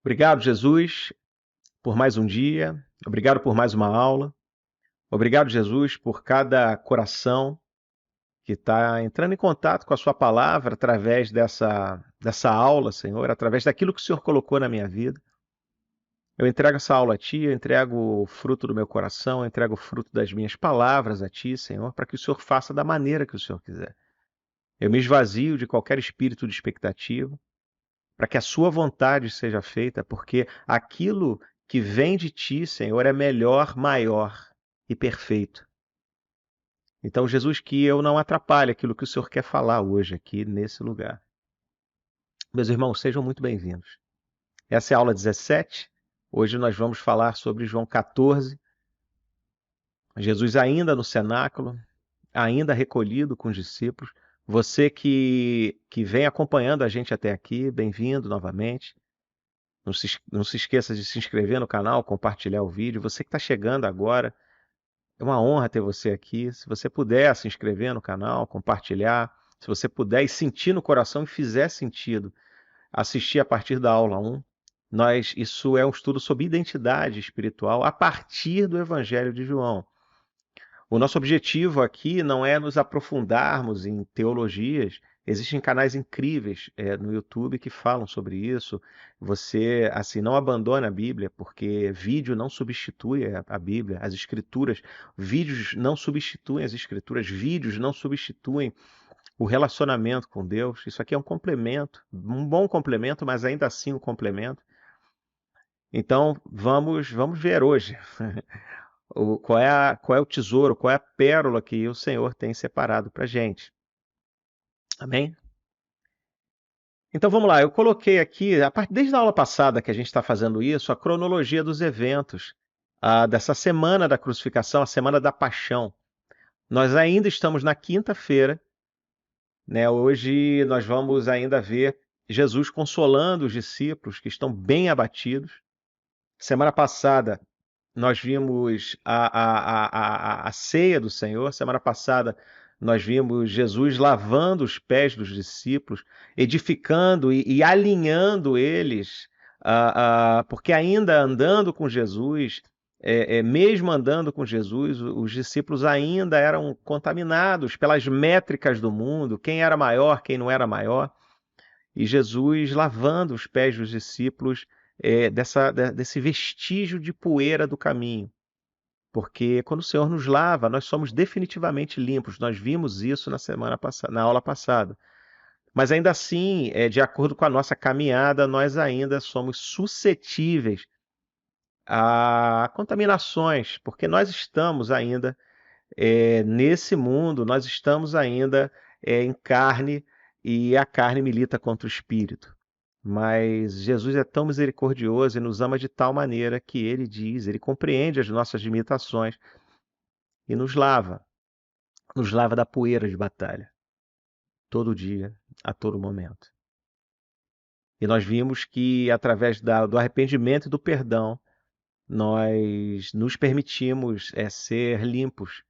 Obrigado, Jesus, por mais um dia. Obrigado por mais uma aula. Obrigado, Jesus, por cada coração que está entrando em contato com a Sua palavra através dessa aula, Senhor, através daquilo que o Senhor colocou na minha vida. Eu entrego essa aula a Ti, eu entrego o fruto do meu coração, eu entrego o fruto das minhas palavras a Ti, Senhor, para que o Senhor faça da maneira que o Senhor quiser. Eu me esvazio de qualquer espírito de expectativa, para que a sua vontade seja feita, porque aquilo que vem de ti, Senhor, é melhor, maior e perfeito. Então, Jesus, que eu não atrapalhe aquilo que o Senhor quer falar hoje aqui nesse lugar. Meus irmãos, sejam muito bem-vindos. Essa é a aula 17. Hoje nós vamos falar sobre João 14. Jesus ainda no cenáculo, ainda recolhido com os discípulos. Você que vem acompanhando a gente até aqui, bem-vindo novamente. Não se esqueça de se inscrever no canal, compartilhar o vídeo. Você que está chegando agora, é uma honra ter você aqui. Se você puder se inscrever no canal, compartilhar, se você puder e sentir no coração e fizer sentido assistir a partir da aula 1, isso é um estudo sobre identidade espiritual a partir do Evangelho de João. O nosso objetivo aqui não é nos aprofundarmos em teologias. Existem canais incríveis no YouTube que falam sobre isso. Você, assim, não abandone a Bíblia, porque vídeo não substitui a Bíblia, as Escrituras. Vídeos não substituem as Escrituras, vídeos não substituem o relacionamento com Deus. Isso aqui é um complemento, um bom complemento, mas ainda assim um complemento. Então, vamos ver hoje qual é o tesouro, qual é a pérola que o Senhor tem separado para a gente. Amém? Então vamos lá, eu coloquei aqui, desde a aula passada que a gente está fazendo isso, a cronologia dos eventos dessa semana da crucificação, a semana da paixão. Nós ainda estamos na quinta-feira, né? Hoje nós vamos ainda ver Jesus consolando os discípulos que estão bem abatidos. Semana passada nós vimos a ceia do Senhor. Semana passada nós vimos Jesus lavando os pés dos discípulos, edificando e alinhando eles, porque ainda andando com Jesus, mesmo andando com Jesus, os discípulos ainda eram contaminados pelas métricas do mundo, quem era maior, quem não era maior, e Jesus lavando os pés dos discípulos desse vestígio de poeira do caminho. Porque quando o Senhor nos lava, nós somos definitivamente limpos. Nós vimos isso na semana passada, na aula passada. Mas ainda assim, de acordo com a nossa caminhada, nós ainda somos suscetíveis a contaminações, porque nós estamos ainda nesse mundo, nós estamos ainda em carne e a carne milita contra o espírito. Mas Jesus é tão misericordioso e nos ama de tal maneira que ele compreende as nossas limitações e nos lava da poeira de batalha, todo dia, a todo momento. E nós vimos que através do arrependimento e do perdão, nós nos permitimos ser limpos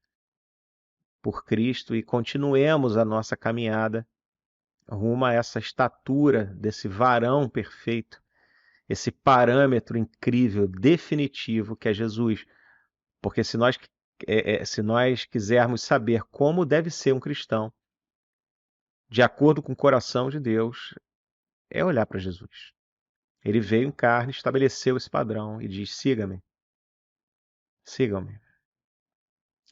por Cristo e continuemos a nossa caminhada rumo a essa estatura desse varão perfeito, esse parâmetro incrível, definitivo que é Jesus. Porque se nós quisermos saber como deve ser um cristão, de acordo com o coração de Deus, é olhar para Jesus. Ele veio em carne, estabeleceu esse padrão e diz: siga-me, sigam-me.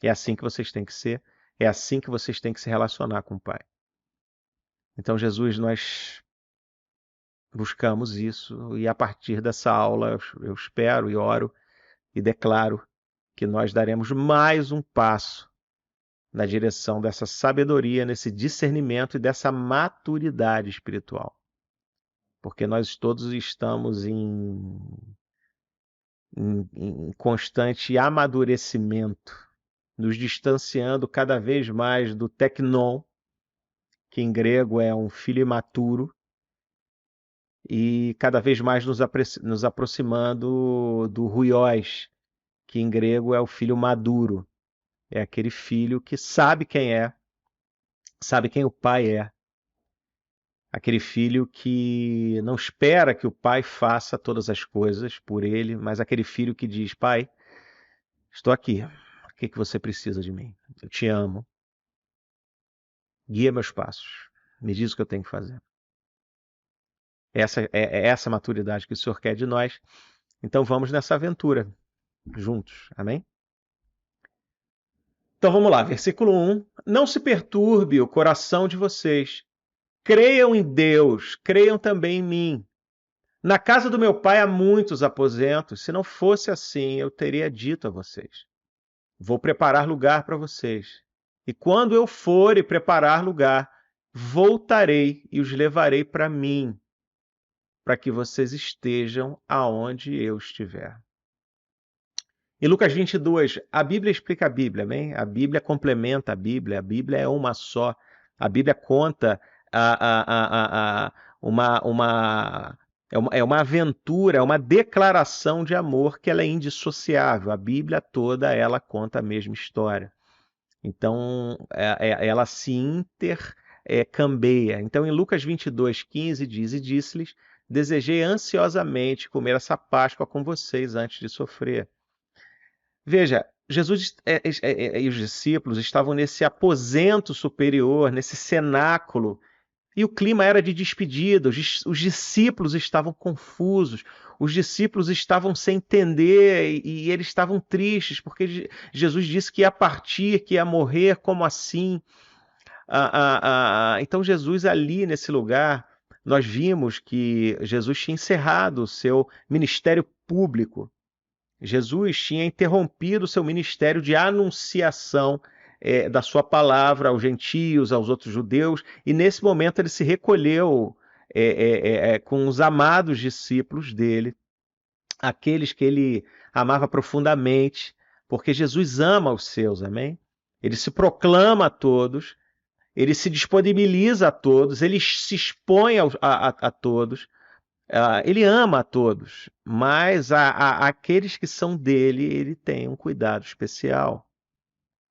É assim que vocês têm que ser, é assim que vocês têm que se relacionar com o Pai. Então, Jesus, nós buscamos isso e a partir dessa aula eu espero e oro e declaro que nós daremos mais um passo na direção dessa sabedoria, nesse discernimento e dessa maturidade espiritual. Porque nós todos estamos em constante amadurecimento, nos distanciando cada vez mais do teknon, que em grego é um filho imaturo, e cada vez mais nos aproximando do huios, que em grego é o filho maduro. É aquele filho que sabe quem o pai é, aquele filho que não espera que o pai faça todas as coisas por ele, mas aquele filho que diz: Pai, estou aqui, o que que você precisa de mim? Eu te amo, guia meus passos, me diz o que eu tenho que fazer. É essa maturidade que o Senhor quer de nós. Então vamos nessa aventura juntos, amém? Então vamos lá, versículo 1. Não se perturbe o coração de vocês. Creiam em Deus, creiam também em mim. Na casa do meu pai há muitos aposentos. Se não fosse assim, eu teria dito a vocês: vou preparar lugar para vocês. E quando eu for e preparar lugar, voltarei e os levarei para mim, para que vocês estejam aonde eu estiver. Em Lucas 22, a Bíblia explica a Bíblia, amém? A Bíblia complementa a Bíblia é uma só. A Bíblia conta uma, é uma aventura, é uma declaração de amor que ela é indissociável. A Bíblia toda, ela conta a mesma história. Então, ela se intercambeia. Então, em Lucas 22, 15, diz: E disse-lhes: Desejei ansiosamente comer essa Páscoa com vocês antes de sofrer. Veja, Jesus e os discípulos estavam nesse aposento superior, nesse cenáculo, e o clima era de despedida. Os discípulos estavam confusos, os discípulos estavam sem entender e eles estavam tristes, porque Jesus disse que ia partir, que ia morrer, como assim? Então, Jesus, ali nesse lugar, nós vimos que Jesus tinha encerrado o seu ministério público. Jesus tinha interrompido o seu ministério de anunciação da sua palavra aos gentios, aos outros judeus, e nesse momento ele se recolheu com os amados discípulos dele, aqueles que ele amava profundamente, porque Jesus ama os seus, amém? Ele se proclama a todos, ele se disponibiliza a todos, ele se expõe a todos. Ele ama a todos, mas aqueles que são dele, ele tem um cuidado especial,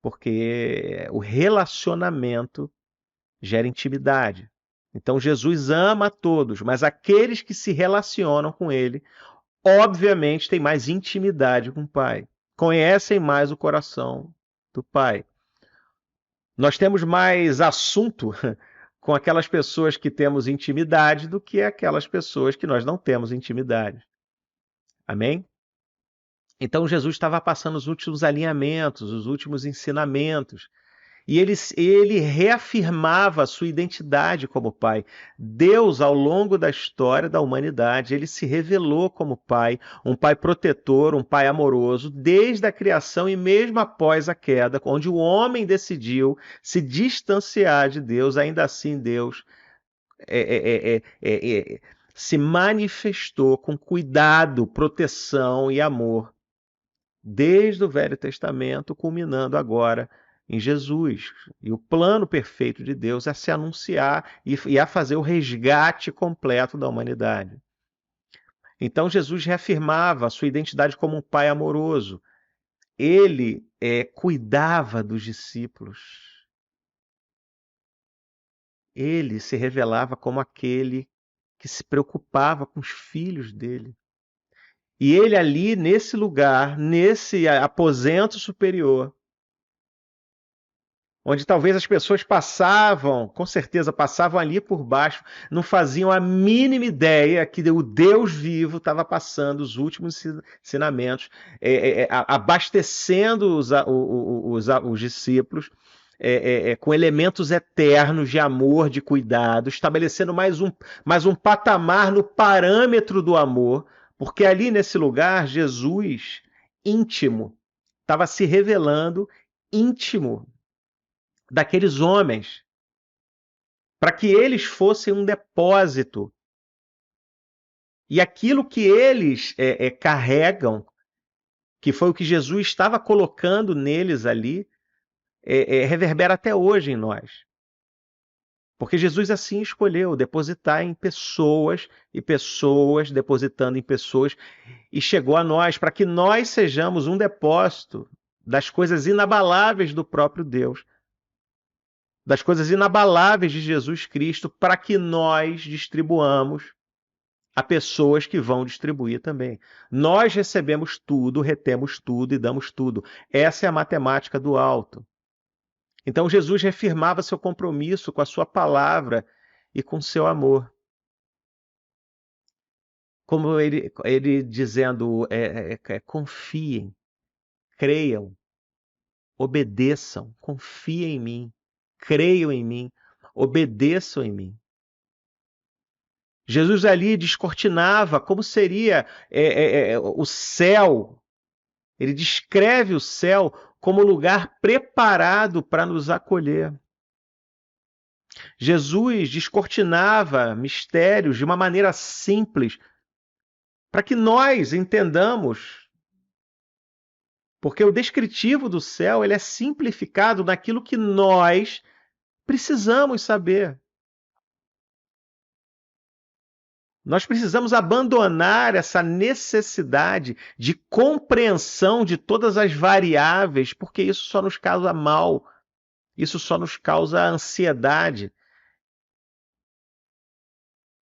porque o relacionamento gera intimidade. Então Jesus ama a todos, mas aqueles que se relacionam com ele, obviamente, têm mais intimidade com o Pai, conhecem mais o coração do Pai. Nós temos mais assunto com aquelas pessoas que temos intimidade do que aquelas pessoas que nós não temos intimidade. Amém? Então Jesus estava passando os últimos alinhamentos, os últimos ensinamentos, e ele reafirmava a sua identidade como Pai. Deus, ao longo da história da humanidade, ele se revelou como Pai, um Pai protetor, um Pai amoroso, desde a criação e mesmo após a queda, onde o homem decidiu se distanciar de Deus, ainda assim Deus se manifestou com cuidado, proteção e amor desde o Velho Testamento, culminando agora em Jesus. E o plano perfeito de Deus é se anunciar e a fazer o resgate completo da humanidade. Então Jesus reafirmava a sua identidade como um pai amoroso. Ele cuidava dos discípulos. Ele se revelava como aquele que se preocupava com os filhos dele. E ele ali, nesse lugar, nesse aposento superior, onde talvez as pessoas passavam, com certeza passavam ali por baixo, não faziam a mínima ideia que o Deus vivo estava passando os últimos ensinamentos, abastecendo os discípulos com elementos eternos de amor, de cuidado, estabelecendo mais um patamar no parâmetro do amor, porque ali nesse lugar, Jesus, íntimo, estava se revelando íntimo daqueles homens, para que eles fossem um depósito. E aquilo que eles carregam, que foi o que Jesus estava colocando neles ali, reverbera até hoje em nós. Porque Jesus assim escolheu depositar em pessoas e pessoas depositando em pessoas, e chegou a nós para que nós sejamos um depósito das coisas inabaláveis do próprio Deus, das coisas inabaláveis de Jesus Cristo para que nós distribuamos a pessoas que vão distribuir também. Nós recebemos tudo, retemos tudo e damos tudo. Essa é a matemática do alto. Então Jesus reafirmava seu compromisso com a sua palavra e com seu amor. Como ele dizendo, confiem, creiam, obedeçam, confiem em mim, creiam em mim, obedeçam em mim. Jesus ali descortinava como seria o céu. Ele descreve o céu como lugar preparado para nos acolher. Jesus descortinava mistérios de uma maneira simples, para que nós entendamos. Porque o descritivo do céu ele é simplificado naquilo que nós precisamos saber. Nós precisamos abandonar essa necessidade de compreensão de todas as variáveis, porque isso só nos causa mal, isso só nos causa ansiedade,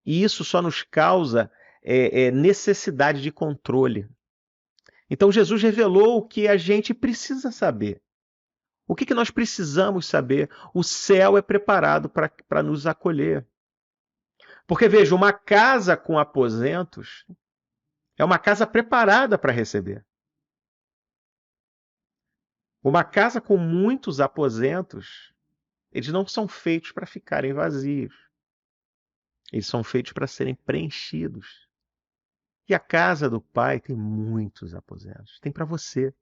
e isso só nos causa necessidade de controle. Então Jesus revelou o que a gente precisa saber. O que nós precisamos saber? O céu é preparado para nos acolher. Porque, veja, uma casa com aposentos é uma casa preparada para receber. Uma casa com muitos aposentos, eles não são feitos para ficarem vazios. Eles são feitos para serem preenchidos. E a casa do Pai tem muitos aposentos. Tem para você,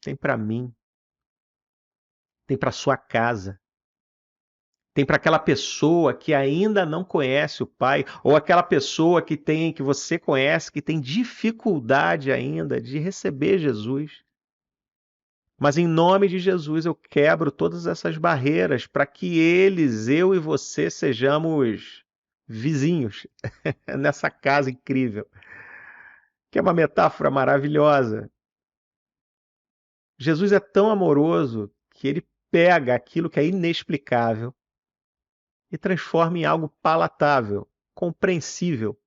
tem para mim, tem para sua casa. Tem para aquela pessoa que ainda não conhece o Pai, ou aquela pessoa que você conhece, que tem dificuldade ainda de receber Jesus. Mas em nome de Jesus eu quebro todas essas barreiras para que eu e você sejamos vizinhos nessa casa incrível, que é uma metáfora maravilhosa. Jesus é tão amoroso que ele pega aquilo que é inexplicável e transforma em algo palatável, compreensível,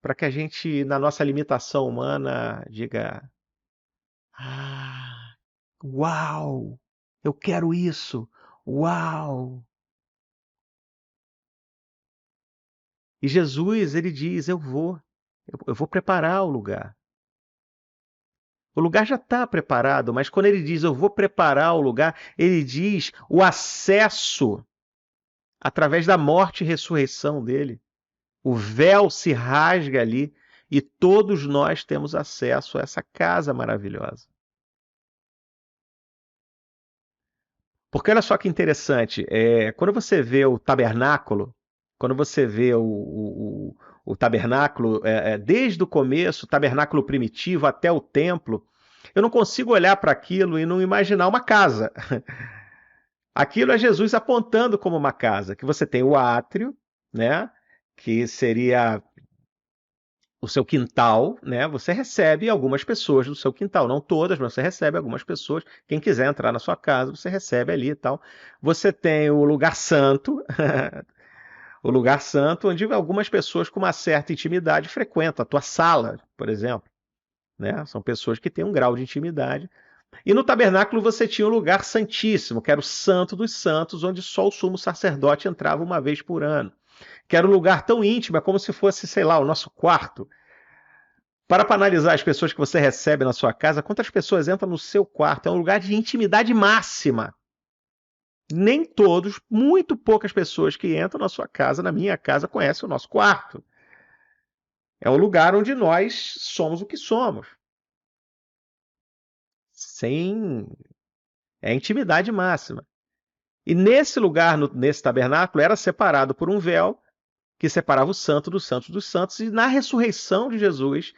para que a gente, na nossa limitação humana, diga: Ah, uau! Eu quero isso! Uau! E Jesus, ele diz: eu vou preparar o lugar. O lugar já está preparado, mas quando ele diz eu vou preparar o lugar, ele diz o acesso através da morte e ressurreição dele. O véu se rasga ali e todos nós temos acesso a essa casa maravilhosa. Porque olha só que interessante, quando você vê o tabernáculo, quando você vê o tabernáculo, desde o começo, o tabernáculo primitivo até o templo, eu não consigo olhar para aquilo e não imaginar uma casa. Aquilo é Jesus apontando como uma casa, que você tem o átrio, né, que seria o seu quintal, né? Você recebe algumas pessoas do seu quintal, não todas, mas você recebe algumas pessoas. Quem quiser entrar na sua casa, você recebe ali e tal. Você tem o lugar santo, o lugar santo, onde algumas pessoas com uma certa intimidade frequentam a tua sala, por exemplo, né? São pessoas que têm um grau de intimidade. E no tabernáculo você tinha o lugar santíssimo, que era o santo dos santos, onde só o sumo sacerdote entrava uma vez por ano. Que era um lugar tão íntimo, é como se fosse, sei lá, o nosso quarto. Para analisar as pessoas que você recebe na sua casa, quantas pessoas entram no seu quarto? É um lugar de intimidade máxima. Nem todos, muito poucas pessoas que entram na sua casa, na minha casa, conhecem o nosso quarto. É um lugar onde nós somos o que somos. Sem É intimidade máxima. E nesse lugar, nesse tabernáculo, era separado por um véu que separava o santo dos santos dos santos. E na ressurreição de Jesus,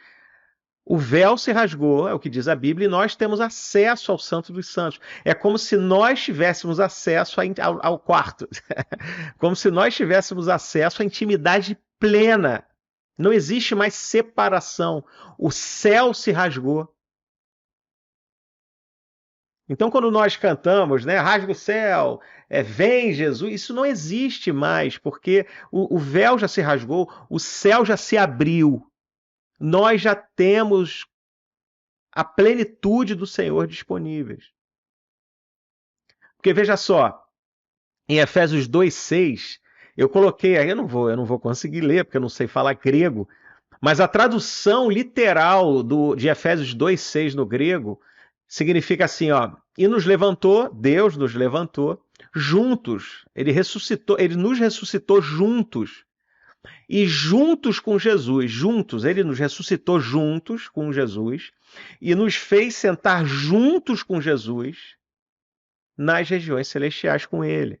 o véu se rasgou, é o que diz a Bíblia, e nós temos acesso ao Santo dos Santos. É como se nós tivéssemos acesso ao quarto. Como se nós tivéssemos acesso à intimidade plena. Não existe mais separação. O céu se rasgou. Então, quando nós cantamos, né, rasga o céu, vem Jesus, isso não existe mais, porque o véu já se rasgou, o céu já se abriu. Nós já temos a plenitude do Senhor disponíveis. Porque veja só, em Efésios 2:6, eu coloquei aí, eu não vou conseguir ler, porque eu não sei falar grego, mas a tradução literal de Efésios 2:6 no grego significa assim, ó, e nos levantou, Deus nos levantou juntos, ele nos ressuscitou juntos. E juntos com Jesus, juntos, ele nos ressuscitou juntos com Jesus e nos fez sentar juntos com Jesus nas regiões celestiais com ele.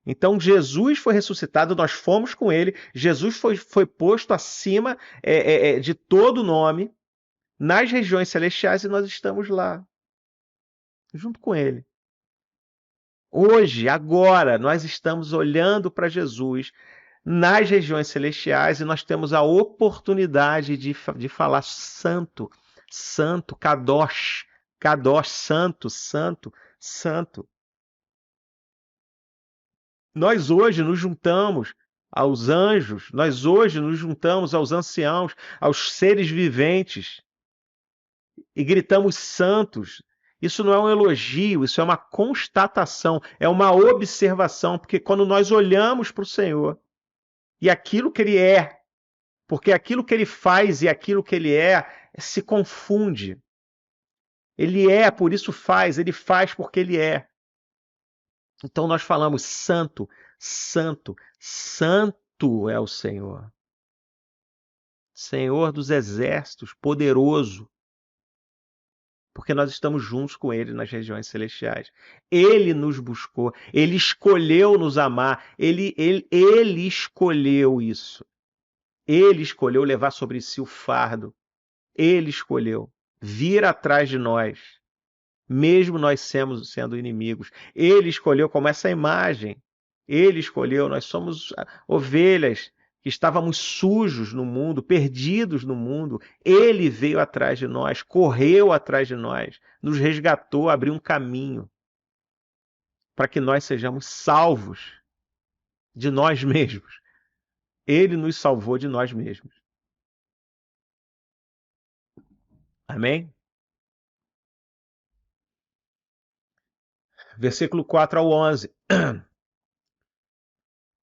Então Jesus foi ressuscitado, nós fomos com ele, Jesus foi posto acima de todo nome nas regiões celestiais e nós estamos lá, junto com ele. Hoje, agora, nós estamos olhando para Jesus nas regiões celestiais e nós temos a oportunidade de falar santo, santo, kadosh, kadosh, santo, santo, santo. Nós hoje nos juntamos aos anjos, nós hoje nos juntamos aos anciãos, aos seres viventes e gritamos santos. Isso não é um elogio, isso é uma constatação, é uma observação, porque quando nós olhamos para o Senhor e aquilo que Ele é, porque aquilo que Ele faz e aquilo que Ele é se confunde. Ele é, por isso faz, Ele faz porque Ele é. Então nós falamos santo, santo, santo é o Senhor. Senhor dos exércitos, poderoso, porque nós estamos juntos com Ele nas regiões celestiais. Ele nos buscou, Ele escolheu nos amar, Ele escolheu isso. Ele escolheu levar sobre si o fardo. Ele escolheu vir atrás de nós, mesmo nós sendo inimigos. Ele escolheu como essa imagem. Ele escolheu, nós somos ovelhas que estávamos sujos no mundo, perdidos no mundo. Ele veio atrás de nós, correu atrás de nós, nos resgatou, abriu um caminho para que nós sejamos salvos de nós mesmos. Ele nos salvou de nós mesmos. Amém? Versículo 4 ao 11.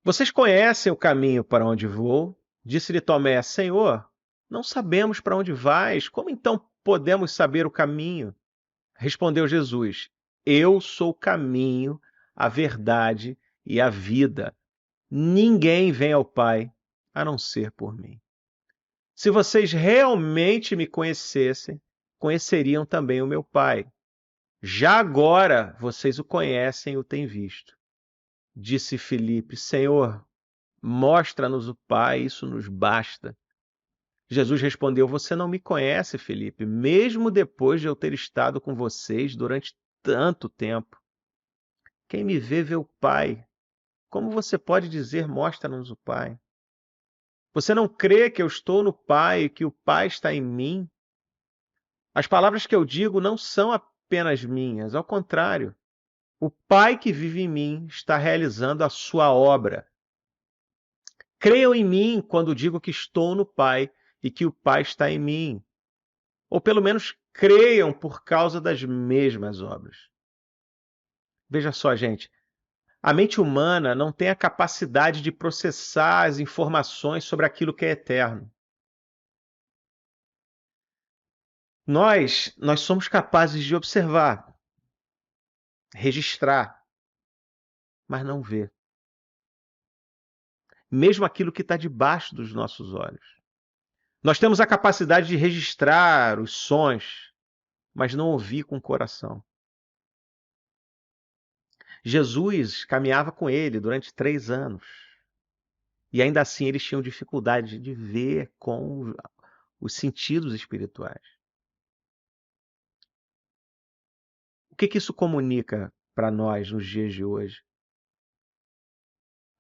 Vocês conhecem o caminho para onde vou? Disse-lhe Tomé: Senhor, não sabemos para onde vais. Como então podemos saber o caminho? Respondeu Jesus: Eu sou o caminho, a verdade e a vida. Ninguém vem ao Pai a não ser por mim. Se vocês realmente me conhecessem, conheceriam também o meu Pai. Já agora vocês o conhecem e o têm visto. Disse Filipe: Senhor, mostra-nos o Pai, isso nos basta. Jesus respondeu: Você não me conhece, Filipe, mesmo depois de eu ter estado com vocês durante tanto tempo. Quem me vê, vê o Pai. Como você pode dizer: Mostra-nos o Pai? Você não crê que eu estou no Pai e que o Pai está em mim? As palavras que eu digo não são apenas minhas, ao contrário. O Pai que vive em mim está realizando a sua obra. Creiam em mim quando digo que estou no Pai e que o Pai está em mim. Ou pelo menos creiam por causa das mesmas obras. Veja só, gente, a mente humana não tem a capacidade de processar as informações sobre aquilo que é eterno. Nós somos capazes de observar, registrar, mas não ver. Mesmo aquilo que está debaixo dos nossos olhos. Nós temos a capacidade de registrar os sons, mas não ouvir com o coração. Jesus caminhava com ele durante 3 anos. E ainda assim eles tinham dificuldade de ver com os sentidos espirituais. O que isso comunica para nós nos dias de hoje?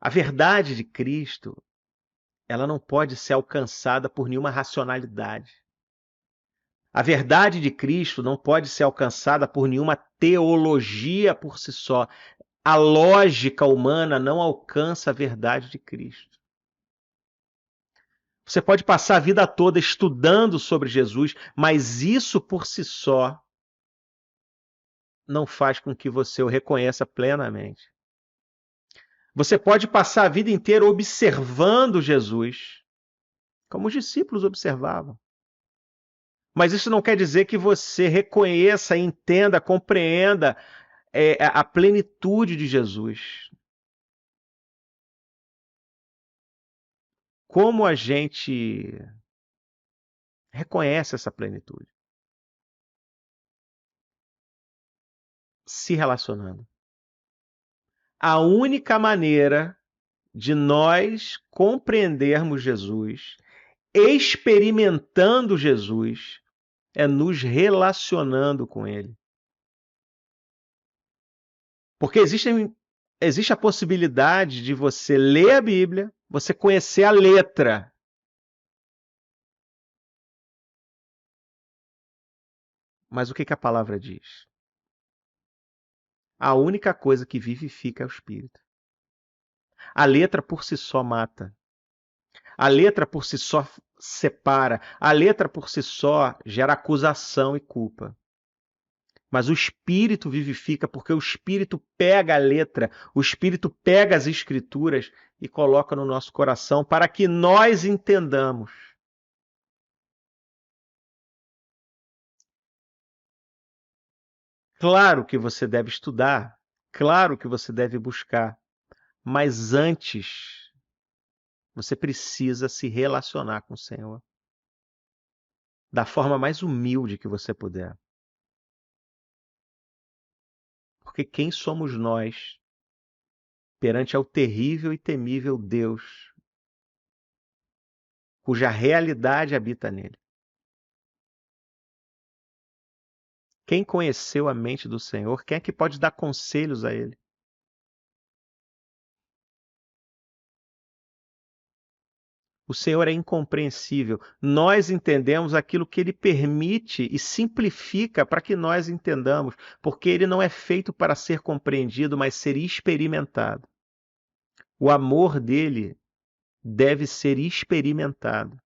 A verdade de Cristo, ela não pode ser alcançada por nenhuma racionalidade. A verdade de Cristo não pode ser alcançada por nenhuma teologia por si só. A lógica humana não alcança a verdade de Cristo. Você pode passar a vida toda estudando sobre Jesus, mas isso por si só não faz com que você o reconheça plenamente. Você pode passar a vida inteira observando Jesus, como os discípulos observavam. Mas isso não quer dizer que você reconheça, entenda, compreenda a plenitude de Jesus. Como a gente reconhece essa plenitude? Se relacionando. A única maneira de nós compreendermos Jesus, experimentando Jesus, é nos relacionando com Ele. Porque existe a possibilidade de você ler a Bíblia, você conhecer a letra, mas o que a palavra diz? A única coisa que vivifica é o Espírito. A letra por si só mata. A letra por si só separa. A letra por si só gera acusação e culpa. Mas o Espírito vivifica, porque o Espírito pega a letra, o Espírito pega as Escrituras e coloca no nosso coração para que nós entendamos. Claro que você deve estudar, claro que você deve buscar, mas antes você precisa se relacionar com o Senhor da forma mais humilde que você puder. Porque quem somos nós perante ao terrível e temível Deus, cuja realidade habita nele? Quem conheceu a mente do Senhor? Quem é que pode dar conselhos a ele? O Senhor é incompreensível. Nós entendemos aquilo que ele permite e simplifica para que nós entendamos, porque ele não é feito para ser compreendido, mas ser experimentado. O amor dele deve ser experimentado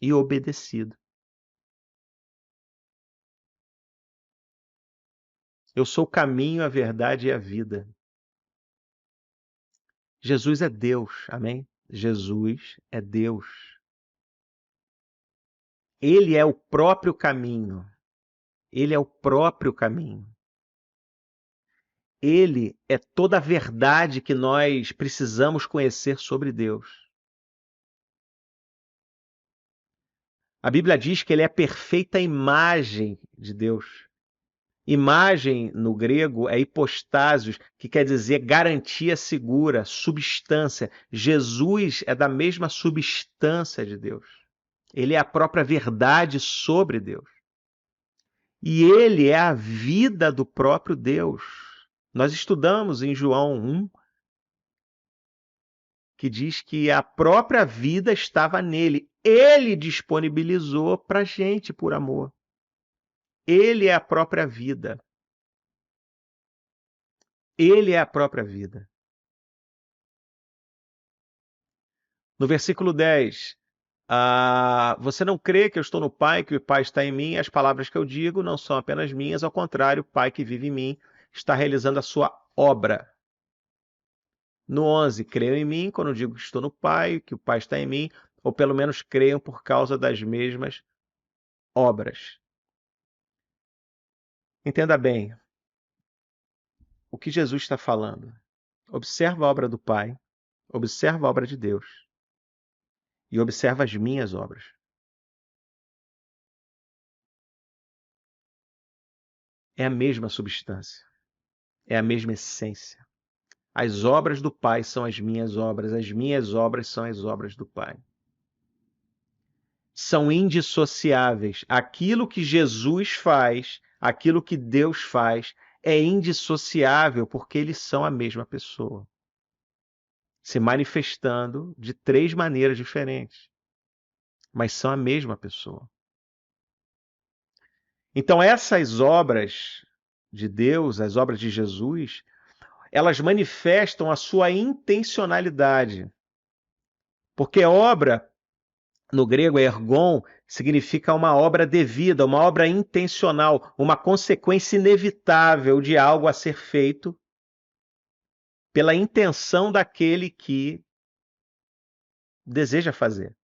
e obedecido. Eu sou o caminho, a verdade e a vida. Jesus é Deus, amém? Jesus é Deus. Ele é o próprio caminho. Ele é o próprio caminho. Ele é toda a verdade que nós precisamos conhecer sobre Deus. A Bíblia diz que ele é a perfeita imagem de Deus. Imagem, no grego, é hipostásios, que quer dizer garantia segura, substância. Jesus é da mesma substância de Deus. Ele é a própria verdade sobre Deus. E ele é a vida do próprio Deus. Nós estudamos em João 1, que diz que a própria vida estava nele. Ele disponibilizou para a gente por amor. Ele é a própria vida. Ele é a própria vida. No versículo 10, você não crê que eu estou no Pai, que o Pai está em mim? As palavras que eu digo não são apenas minhas, ao contrário, o Pai que vive em mim está realizando a sua obra. No 11, creiam em mim quando digo que estou no Pai, que o Pai está em mim, ou pelo menos creiam por causa das mesmas obras. Entenda bem o que Jesus está falando. Observa a obra do Pai, observa a obra de Deus e observa as minhas obras. É a mesma substância, é a mesma essência. As obras do Pai são as minhas obras são as obras do Pai. São indissociáveis. Aquilo que Jesus faz, aquilo que Deus faz, é indissociável porque eles são a mesma pessoa, se manifestando de três maneiras diferentes, mas são a mesma pessoa. Então, essas obras de Deus, as obras de Jesus, elas manifestam a sua intencionalidade. Porque obra, no grego, ergon, significa uma obra devida, uma obra intencional, uma consequência inevitável de algo a ser feito pela intenção daquele que deseja fazer.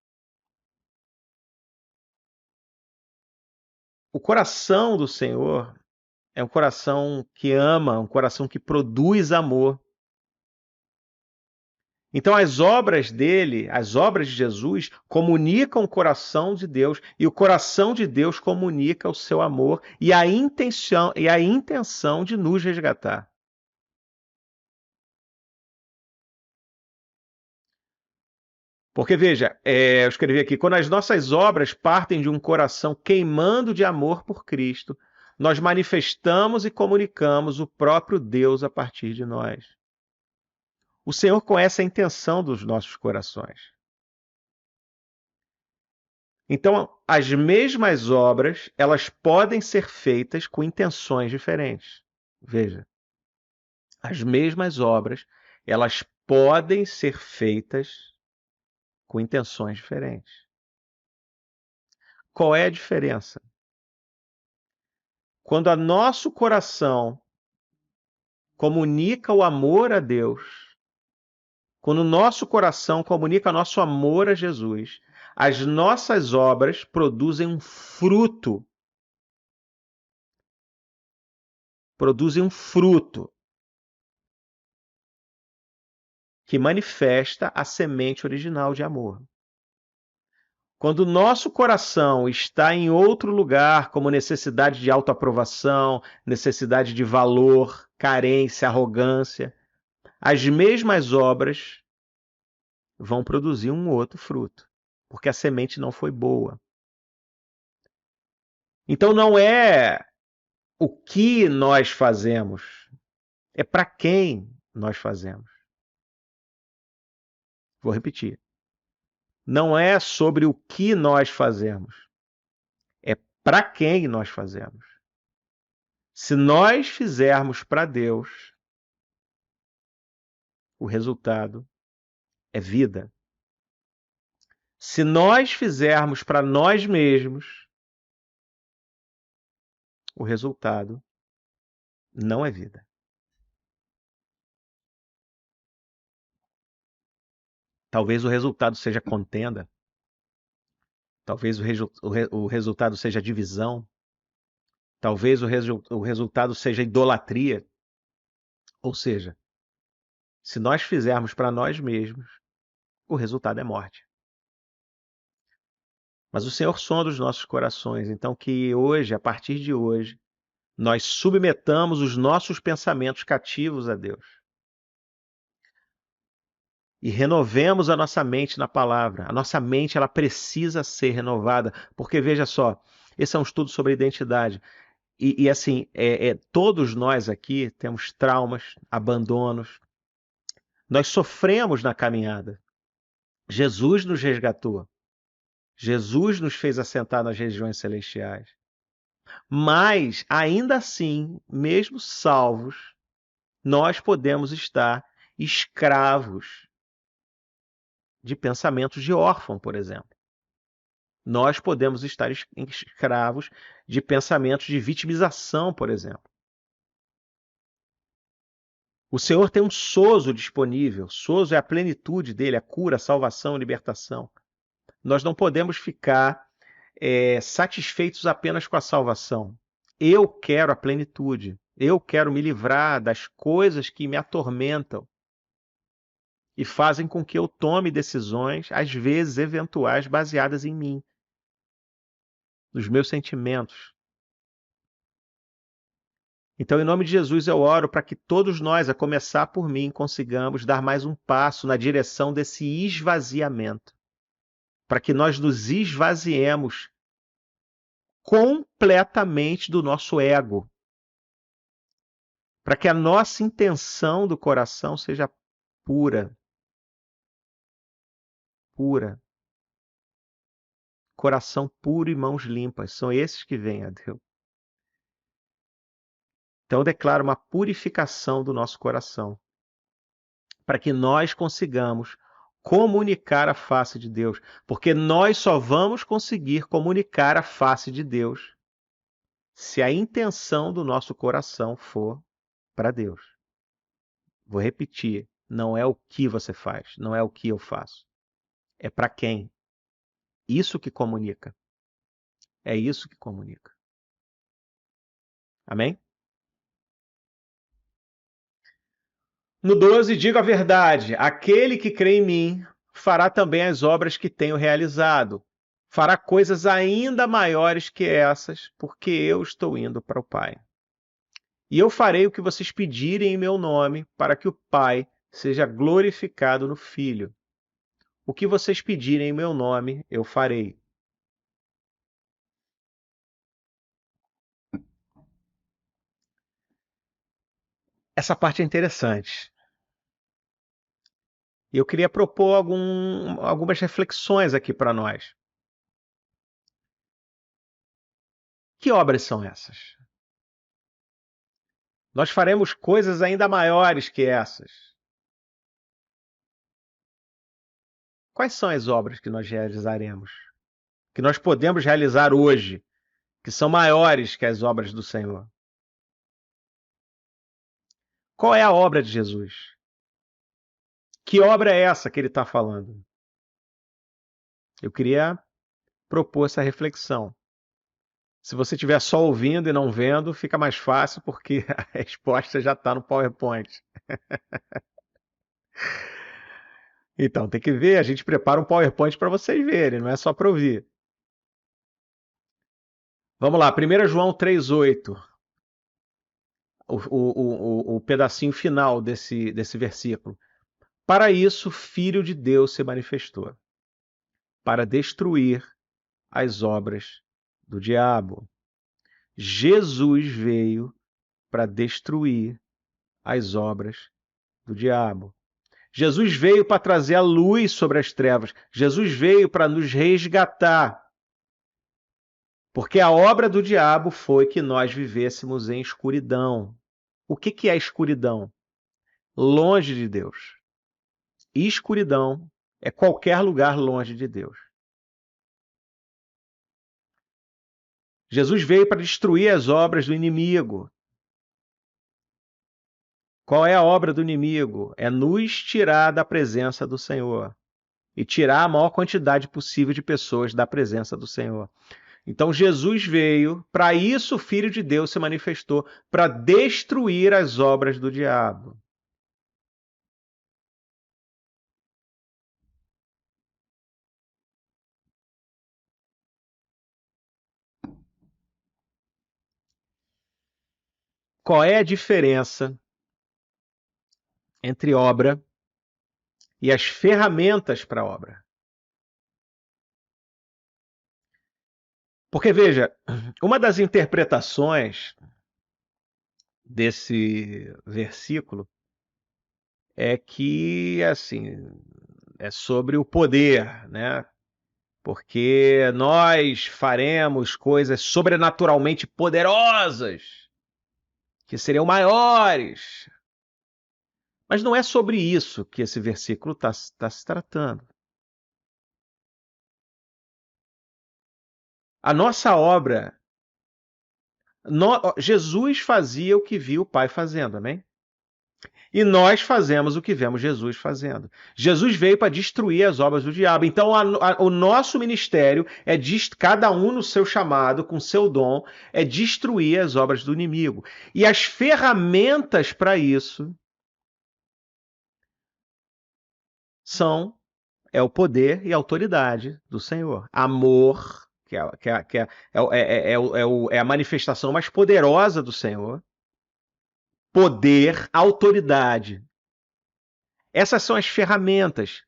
O coração do Senhor é um coração que ama, um coração que produz amor. Então, as obras dele, as obras de Jesus, comunicam o coração de Deus, e o coração de Deus comunica o seu amor e a intenção de nos resgatar. Porque, veja, eu escrevi aqui, quando as nossas obras partem de um coração queimando de amor por Cristo, nós manifestamos e comunicamos o próprio Deus a partir de nós. O Senhor conhece a intenção dos nossos corações. Então, as mesmas obras, elas podem ser feitas com intenções diferentes. Veja, as mesmas obras, elas podem ser feitas com intenções diferentes. Qual é a diferença? Quando o nosso coração comunica o amor a Deus, quando o nosso coração comunica nosso amor a Jesus, as nossas obras produzem um fruto. Produzem um fruto que manifesta a semente original de amor. Quando o nosso coração está em outro lugar, como necessidade de autoaprovação, necessidade de valor, carência, arrogância, as mesmas obras vão produzir um outro fruto, porque a semente não foi boa. Então não é o que nós fazemos, é para quem nós fazemos. Vou repetir. Não é sobre o que nós fazemos, é para quem nós fazemos. Se nós fizermos para Deus, o resultado é vida. Se nós fizermos para nós mesmos, o resultado não é vida. Talvez o resultado seja contenda, talvez o resultado seja divisão, talvez o resultado seja idolatria. Ou seja, se nós fizermos para nós mesmos, o resultado é morte. Mas o Senhor sonda os nossos corações, então que hoje, a partir de hoje, nós submetamos os nossos pensamentos cativos a Deus e renovemos a nossa mente na palavra. A nossa mente, ela precisa ser renovada, porque veja só, esse é um estudo sobre identidade. E assim, todos nós aqui temos traumas, abandonos, nós sofremos na caminhada. Jesus nos resgatou. Jesus nos fez assentar nas regiões celestiais. Mas, ainda assim, mesmo salvos, nós podemos estar escravos de pensamentos de órfão, por exemplo. Nós podemos estar escravos de pensamentos de vitimização, por exemplo. O Senhor tem um sozo disponível. Sozo é a plenitude dele, a cura, a salvação, a libertação. Nós não podemos ficar satisfeitos apenas com a salvação. Eu quero a plenitude. Eu quero me livrar das coisas que me atormentam e fazem com que eu tome decisões, às vezes eventuais, baseadas em mim, nos meus sentimentos. Então, em nome de Jesus, eu oro para que todos nós, a começar por mim, consigamos dar mais um passo na direção desse esvaziamento, para que nós nos esvaziemos completamente do nosso ego, para que a nossa intenção do coração seja pura, pura. Coração puro e mãos limpas, são esses que vêm a Deus. Então eu declaro uma purificação do nosso coração, para que nós consigamos comunicar a face de Deus, porque nós só vamos conseguir comunicar a face de Deus se a intenção do nosso coração for para Deus. Vou repetir, não é o que você faz, não é o que eu faço, é para quem. Isso que comunica. É isso que comunica. Amém? No 12, digo a verdade: aquele que crê em mim fará também as obras que tenho realizado. Fará coisas ainda maiores que essas, porque eu estou indo para o Pai. E eu farei o que vocês pedirem em meu nome, para que o Pai seja glorificado no Filho. O que vocês pedirem em meu nome, eu farei. Essa parte é interessante. E eu queria propor algumas reflexões aqui para nós. Que obras são essas? Nós faremos coisas ainda maiores que essas. Quais são as obras que nós realizaremos? Que nós podemos realizar hoje, que são maiores que as obras do Senhor? Qual é a obra de Jesus? Que obra é essa que ele está falando? Eu queria propor essa reflexão. Se você estiver só ouvindo e não vendo, fica mais fácil, porque a resposta já está no PowerPoint. Então, tem que ver, a gente prepara um PowerPoint para vocês verem, não é só para ouvir. Vamos lá, 1 João 3,8. O pedacinho final desse versículo. Para isso, o Filho de Deus se manifestou, para destruir as obras do diabo. Jesus veio para destruir as obras do diabo. Jesus veio para trazer a luz sobre as trevas. Jesus veio para nos resgatar. Porque a obra do diabo foi que nós vivêssemos em escuridão. O que é escuridão? Longe de Deus. E escuridão é qualquer lugar longe de Deus. Jesus veio para destruir as obras do inimigo. Qual é a obra do inimigo? É nos tirar da presença do Senhor e tirar a maior quantidade possível de pessoas da presença do Senhor. Então Jesus veio, para isso o Filho de Deus se manifestou, para destruir as obras do diabo. Qual é a diferença entre obra e as ferramentas para a obra? Porque, veja, uma das interpretações desse versículo é que, assim, é sobre o poder, né? Porque nós faremos coisas sobrenaturalmente poderosas, que seriam maiores. Mas não é sobre isso que esse versículo está se tratando. A nossa obra, Jesus fazia o que viu o Pai fazendo, amém? E nós fazemos o que vemos Jesus fazendo. Jesus veio para destruir as obras do diabo. Então, o nosso ministério é cada um no seu chamado, com seu dom, é destruir as obras do inimigo. E as ferramentas para isso é o poder e a autoridade do Senhor. Amor, é a manifestação mais poderosa do Senhor. Poder, autoridade. Essas são as ferramentas.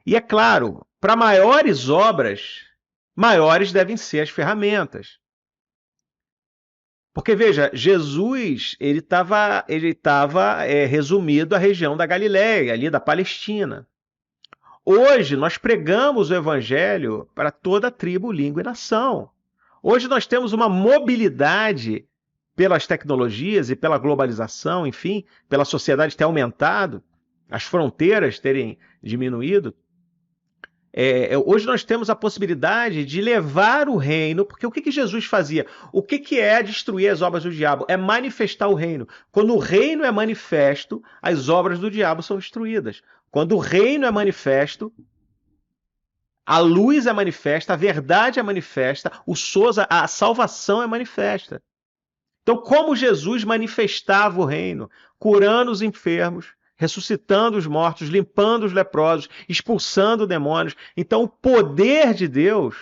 E é claro, para maiores obras, maiores devem ser as ferramentas. Porque veja, Jesus ele estava resumido à região da Galiléia, ali da Palestina. Hoje nós pregamos o evangelho para toda tribo, língua e nação. Hoje nós temos uma mobilidade pelas tecnologias e pela globalização, enfim, pela sociedade ter aumentado, as fronteiras terem diminuído, hoje nós temos a possibilidade de levar o reino, porque o que Jesus fazia? O que é destruir as obras do diabo? É manifestar o reino. Quando o reino é manifesto, as obras do diabo são destruídas. Quando o reino é manifesto, a luz é manifesta, a verdade é manifesta, a salvação é manifesta. Então, como Jesus manifestava o reino, curando os enfermos, ressuscitando os mortos, limpando os leprosos, expulsando demônios. Então, o poder de Deus,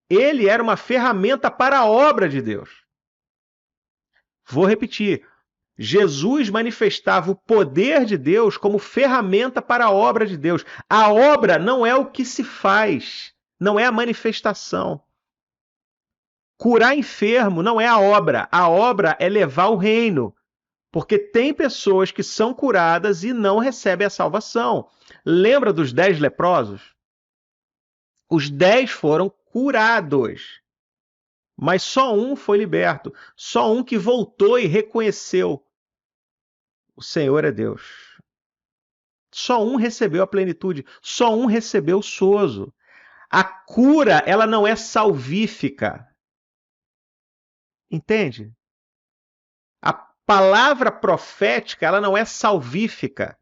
ele era uma ferramenta para a obra de Deus. Vou repetir. Jesus manifestava o poder de Deus como ferramenta para a obra de Deus. A obra não é o que se faz, não é a manifestação. Curar enfermo não é a obra é levar o reino. Porque tem pessoas que são curadas e não recebem a salvação. Lembra dos 10 leprosos? Os 10 foram curados, mas só um foi liberto. Só um que voltou e reconheceu: o Senhor é Deus. Só um recebeu a plenitude, só um recebeu o sozo. A cura, ela não é salvífica. Entende? A palavra profética, ela não é salvífica.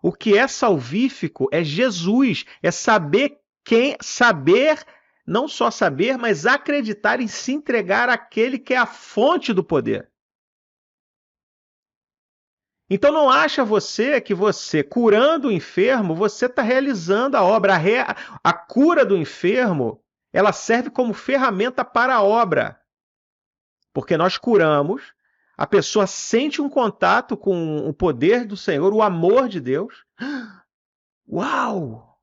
O que é salvífico é Jesus, é saber não só saber, mas acreditar em se entregar àquele que é a fonte do poder. Então não acha você que você, curando o enfermo, você está realizando a obra. A cura do enfermo, ela serve como ferramenta para a obra. Porque nós curamos, a pessoa sente um contato com o poder do Senhor, o amor de Deus. Uau!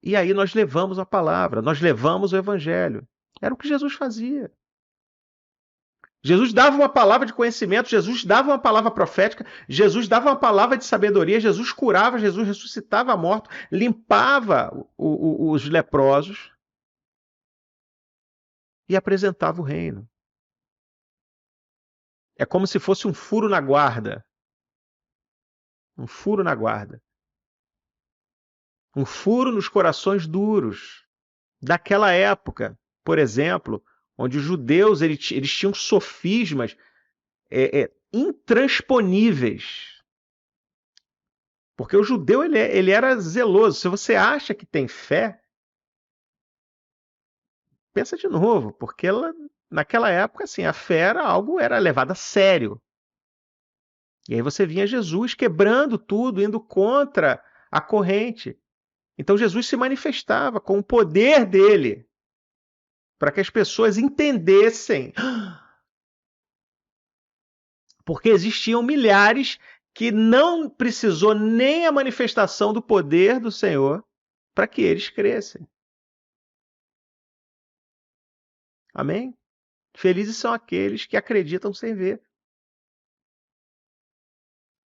E aí nós levamos a palavra, nós levamos o evangelho. Era o que Jesus fazia. Jesus dava uma palavra de conhecimento, Jesus dava uma palavra profética, Jesus dava uma palavra de sabedoria, Jesus curava, Jesus ressuscitava mortos, limpava os leprosos e apresentava o reino. É como se fosse um furo na guarda. Um furo na guarda. Um furo nos corações duros daquela época, por exemplo, onde os judeus eles tinham sofismas intransponíveis. Porque o judeu ele era zeloso. Se você acha que tem fé, pensa de novo, porque naquela época assim, a fé era levada a sério. E aí você vinha Jesus quebrando tudo, indo contra a corrente. Então Jesus se manifestava com o poder dele para que as pessoas entendessem. Porque existiam milhares que não precisou nem a manifestação do poder do Senhor para que eles crescem. Amém? Felizes são aqueles que acreditam sem ver.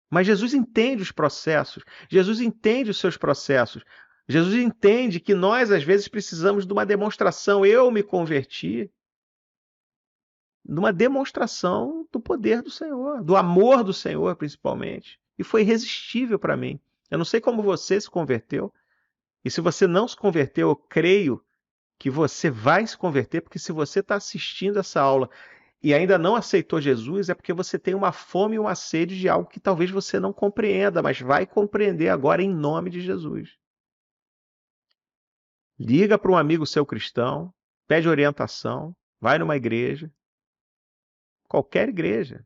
Mas Jesus entende os processos, Jesus entende os seus processos. Jesus entende que nós, às vezes, precisamos de uma demonstração. Eu me converti numa demonstração do poder do Senhor, do amor do Senhor, principalmente. E foi irresistível para mim. Eu não sei como você se converteu. E se você não se converteu, eu creio que você vai se converter, porque se você está assistindo essa aula e ainda não aceitou Jesus, é porque você tem uma fome e uma sede de algo que talvez você não compreenda, mas vai compreender agora em nome de Jesus. Liga para um amigo seu cristão, pede orientação, vai numa igreja, qualquer igreja.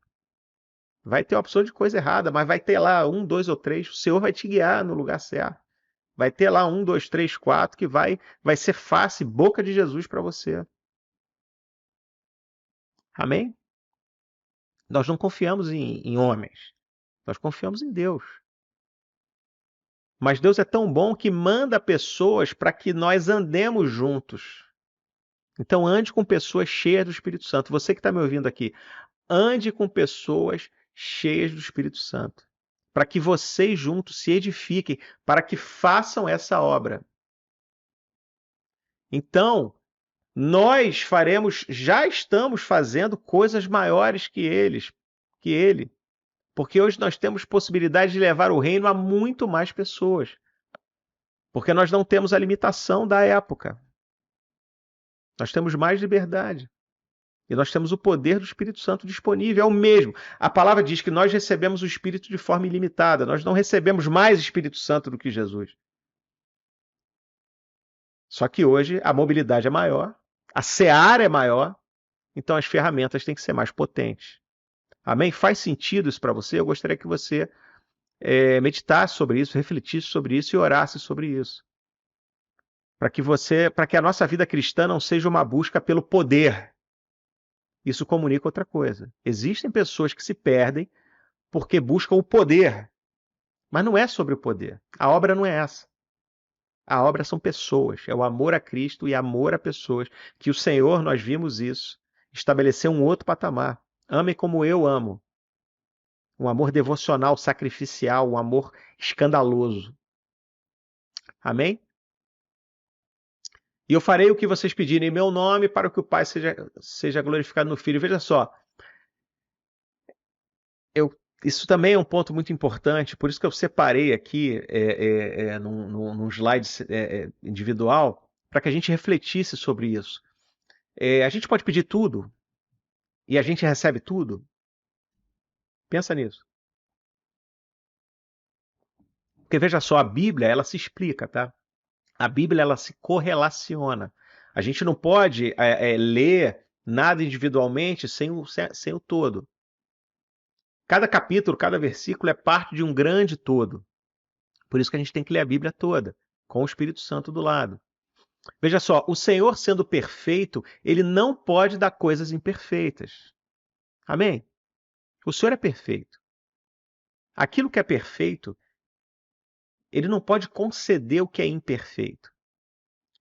Vai ter opção de coisa errada, mas vai ter lá 1, 2 ou 3, o Senhor vai te guiar no lugar certo. Vai ter lá 1, 2, 3, 4 que vai ser face, boca de Jesus para você. Amém? Nós não confiamos em homens, nós confiamos em Deus. Mas Deus é tão bom que manda pessoas para que nós andemos juntos. Então ande com pessoas cheias do Espírito Santo. Você que está me ouvindo aqui, ande com pessoas cheias do Espírito Santo. Para que vocês juntos se edifiquem, para que façam essa obra. Então, Nós faremos, já estamos fazendo coisas maiores que ele, porque hoje nós temos possibilidade de levar o reino a muito mais pessoas, porque nós não temos a limitação da época. Nós temos mais liberdade. E nós temos o poder do Espírito Santo disponível, é o mesmo. A palavra diz que nós recebemos o Espírito de forma ilimitada. Nós não recebemos mais Espírito Santo do que Jesus. Só que hoje a mobilidade é maior, a seara é maior, então as ferramentas têm que ser mais potentes. Amém? Faz sentido isso para você? Eu gostaria que você meditasse sobre isso, refletisse sobre isso e orasse sobre isso. Para que a nossa vida cristã não seja uma busca pelo poder. Isso comunica outra coisa. Existem pessoas que se perdem porque buscam o poder, mas não é sobre o poder. A obra não é essa. A obra são pessoas, é o amor a Cristo e amor a pessoas. Que o Senhor, nós vimos isso, estabeleceu um outro patamar. Amem como eu amo. Um amor devocional, sacrificial, um amor escandaloso. Amém? E eu farei o que vocês pedirem em meu nome para que o Pai seja glorificado no Filho. Veja só, isso também é um ponto muito importante, por isso que eu separei aqui num slide individual, para que a gente refletisse sobre isso. A gente pode pedir tudo e a gente recebe tudo? Pensa nisso. Porque veja só, a Bíblia, ela se explica, tá? A Bíblia, ela se correlaciona. A gente não pode ler nada individualmente sem o todo. Cada capítulo, cada versículo é parte de um grande todo. Por isso que a gente tem que ler a Bíblia toda, com o Espírito Santo do lado. Veja só, o Senhor sendo perfeito, ele não pode dar coisas imperfeitas. Amém? O Senhor é perfeito. Aquilo que é perfeito, ele não pode conceder o que é imperfeito.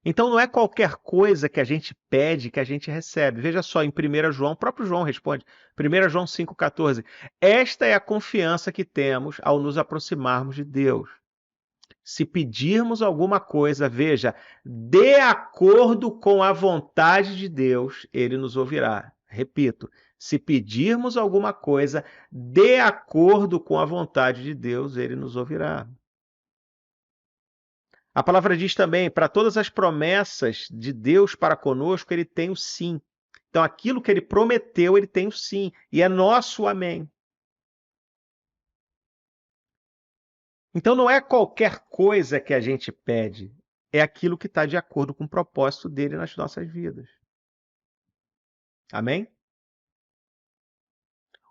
Então não é qualquer coisa que a gente pede que a gente recebe. Veja só, em 1 João, o próprio João responde, 1 João 5,14. Esta é a confiança que temos ao nos aproximarmos de Deus. Se pedirmos alguma coisa, veja, de acordo com a vontade de Deus, ele nos ouvirá. Repito, se pedirmos alguma coisa de acordo com a vontade de Deus, ele nos ouvirá. A palavra diz também, para todas as promessas de Deus para conosco, ele tem o sim. Então, aquilo que ele prometeu, ele tem o sim. E é nosso amém. Então, não é qualquer coisa que a gente pede, é aquilo que está de acordo com o propósito dele nas nossas vidas. Amém?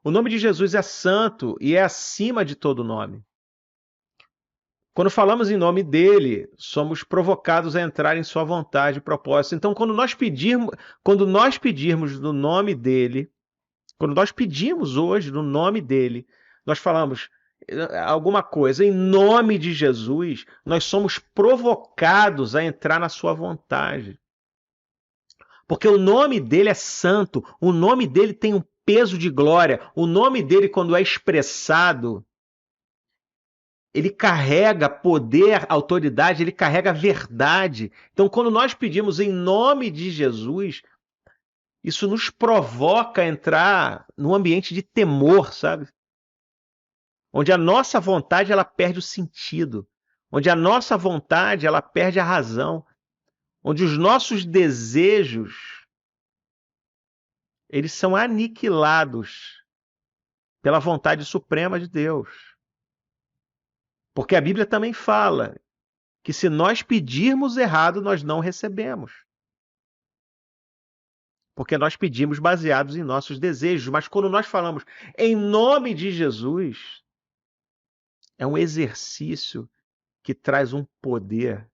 O nome de Jesus é santo e é acima de todo nome. Quando falamos em nome dele, somos provocados a entrar em sua vontade e propósito. Então, quando nós pedirmos no nome dele, quando nós pedimos hoje no nome dele, nós falamos alguma coisa em nome de Jesus, nós somos provocados a entrar na sua vontade. Porque o nome dele é santo, o nome dele tem um peso de glória, o nome dele, quando é expressado, ele carrega poder, autoridade, ele carrega verdade. Então, quando nós pedimos em nome de Jesus, isso nos provoca a entrar num ambiente de temor, sabe? Onde a nossa vontade ela perde o sentido, onde a nossa vontade ela perde a razão, onde os nossos desejos eles são aniquilados pela vontade suprema de Deus. Porque a Bíblia também fala que se nós pedirmos errado, nós não recebemos. Porque nós pedimos baseados em nossos desejos. Mas quando nós falamos em nome de Jesus, é um exercício que traz um poder.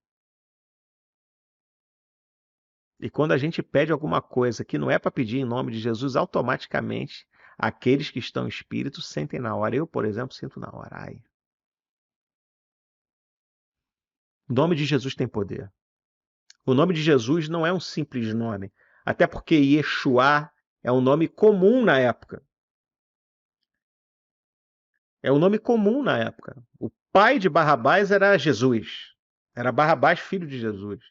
E quando a gente pede alguma coisa que não é para pedir em nome de Jesus, automaticamente aqueles que estão em espírito sentem na hora. Eu, por exemplo, sinto na hora. Ai. O nome de Jesus tem poder. O nome de Jesus não é um simples nome, até porque Yeshua é um nome comum na época. É um nome comum na época. O pai de Barrabás era Jesus. Era Barrabás, filho de Jesus.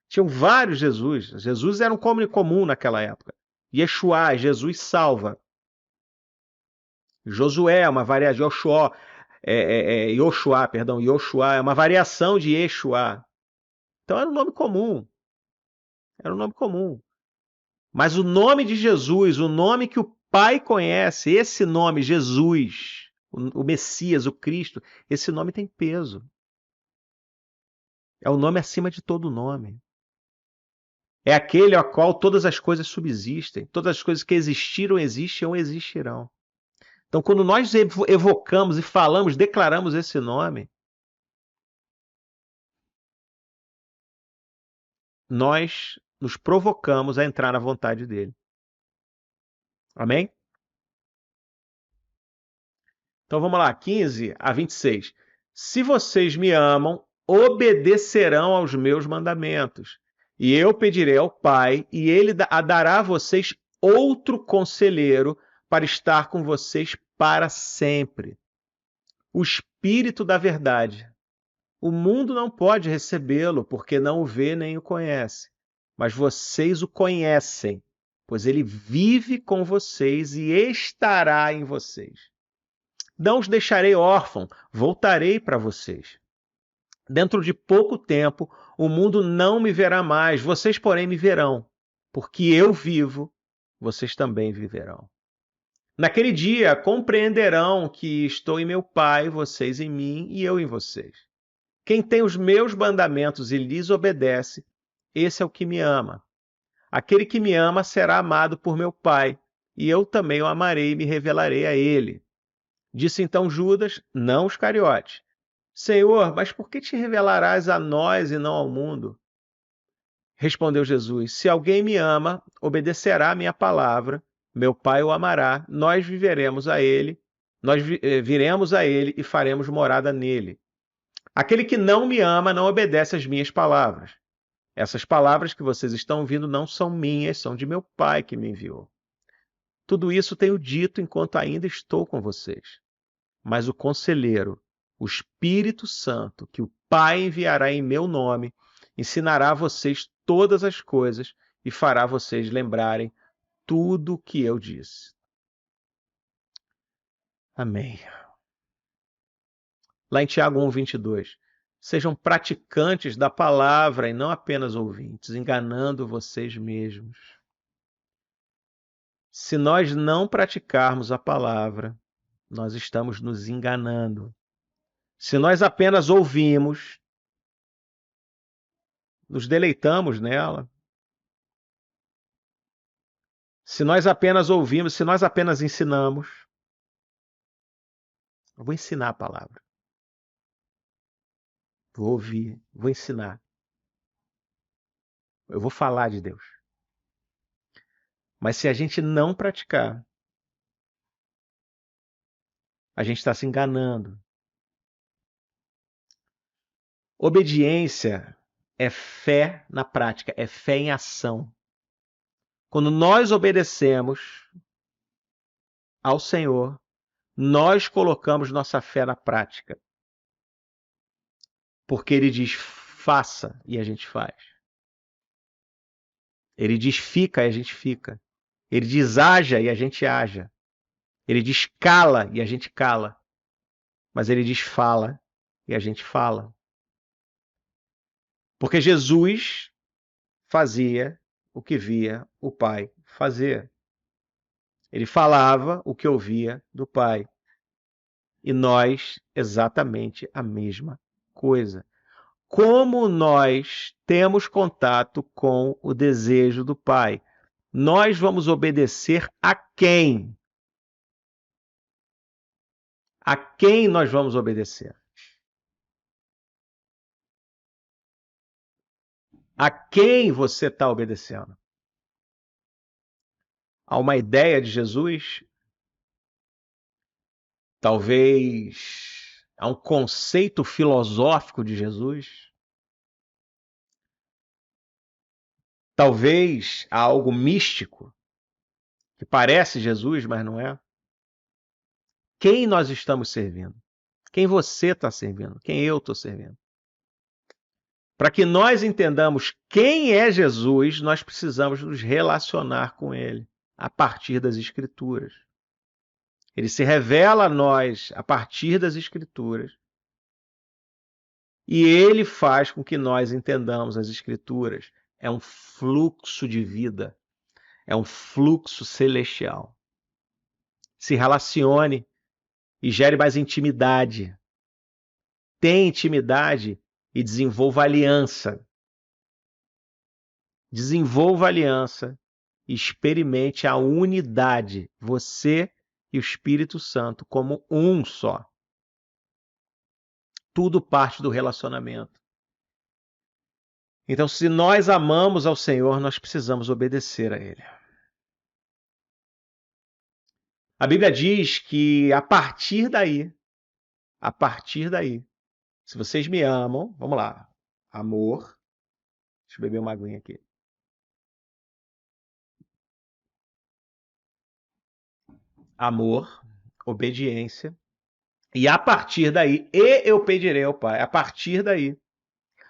Tinham vários Jesus. Jesus era um nome comum naquela época. Yeshua, Jesus salva. Josué é uma variação. Yoshua é uma variação de Yeshua. Então era um nome comum. Era um nome comum. Mas o nome de Jesus, o nome que o Pai conhece, esse nome, Jesus, o Messias, o Cristo, esse nome tem peso. É o nome acima de todo nome. É aquele ao qual todas as coisas subsistem, todas as coisas que existiram, existem ou existirão. Então, quando nós evocamos e falamos, declaramos esse nome, nós nos provocamos a entrar na vontade dele. Amém? Então vamos lá, 15 a 26. Se vocês me amam, obedecerão aos meus mandamentos. E eu pedirei ao Pai, e ele dará a vocês outro conselheiro para estar com vocês para sempre. O Espírito da Verdade. O mundo não pode recebê-lo, porque não o vê nem o conhece. Mas vocês o conhecem, pois ele vive com vocês e estará em vocês. Não os deixarei órfãos, voltarei para vocês. Dentro de pouco tempo, o mundo não me verá mais, vocês, porém, me verão. Porque eu vivo, vocês também viverão. Naquele dia, compreenderão que estou em meu Pai, vocês em mim e eu em vocês. Quem tem os meus mandamentos e lhes obedece, esse é o que me ama. Aquele que me ama será amado por meu Pai, e eu também o amarei e me revelarei a ele. Disse então Judas, não Iscariote: Senhor, mas por que te revelarás a nós e não ao mundo? Respondeu Jesus: Se alguém me ama, obedecerá a minha palavra, meu Pai o amará, nós viremos a ele e faremos morada nele. Aquele que não me ama não obedece às minhas palavras. Essas palavras que vocês estão ouvindo não são minhas, são de meu Pai que me enviou. Tudo isso tenho dito enquanto ainda estou com vocês. Mas o Conselheiro, o Espírito Santo, que o Pai enviará em meu nome, ensinará a vocês todas as coisas e fará vocês lembrarem tudo o que eu disse. Amém. Lá em Tiago 1:22. Sejam praticantes da palavra e não apenas ouvintes, enganando vocês mesmos. Se nós não praticarmos a palavra, nós estamos nos enganando. Se nós apenas ouvimos, nos deleitamos nela. Se nós apenas ouvimos, se nós apenas ensinamos, eu vou ensinar a palavra. Vou ouvir, vou ensinar. Eu vou falar de Deus. Mas se a gente não praticar, a gente está se enganando. Obediência é fé na prática, é fé em ação. Quando nós obedecemos ao Senhor, nós colocamos nossa fé na prática. Porque Ele diz faça e a gente faz. Ele diz fica e a gente fica. Ele diz haja e a gente haja. Ele diz cala e a gente cala. Mas ele diz fala e a gente fala. Porque Jesus fazia o que via o Pai fazer. Ele falava o que ouvia do Pai. E nós, exatamente a mesma coisa. Como nós temos contato com o desejo do Pai? Nós vamos obedecer a quem? A quem nós vamos obedecer? A quem você está obedecendo? A uma ideia de Jesus? Talvez a um conceito filosófico de Jesus? Talvez a algo místico que parece Jesus, mas não é? Quem nós estamos servindo? Quem você está servindo? Quem eu estou servindo? Para que nós entendamos quem é Jesus, nós precisamos nos relacionar com ele a partir das Escrituras. Ele se revela a nós a partir das Escrituras. E ele faz com que nós entendamos as Escrituras. É um fluxo de vida. É um fluxo celestial. Se relacione e gere mais intimidade. Tenha intimidade e desenvolva aliança. Desenvolva aliança e experimente a unidade, você e o Espírito Santo, como um só. Tudo parte do relacionamento. Então, se nós amamos ao Senhor, nós precisamos obedecer a Ele. A Bíblia diz que a partir daí, se vocês me amam, vamos lá, amor, deixa eu beber uma aguinha aqui. Amor, obediência, e a partir daí, eu pedirei ao Pai, a partir daí,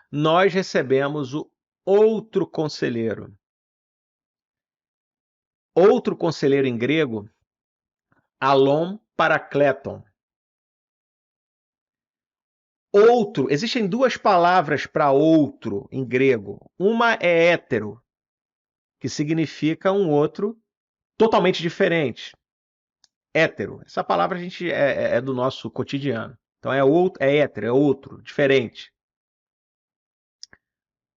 nós recebemos o outro conselheiro. Outro conselheiro em grego, alon parakleton. Outro, existem duas palavras para outro em grego. Uma é hétero, que significa um outro totalmente diferente. Hétero. Essa palavra a gente é do nosso cotidiano. Então é outro, é hétero, é outro, diferente.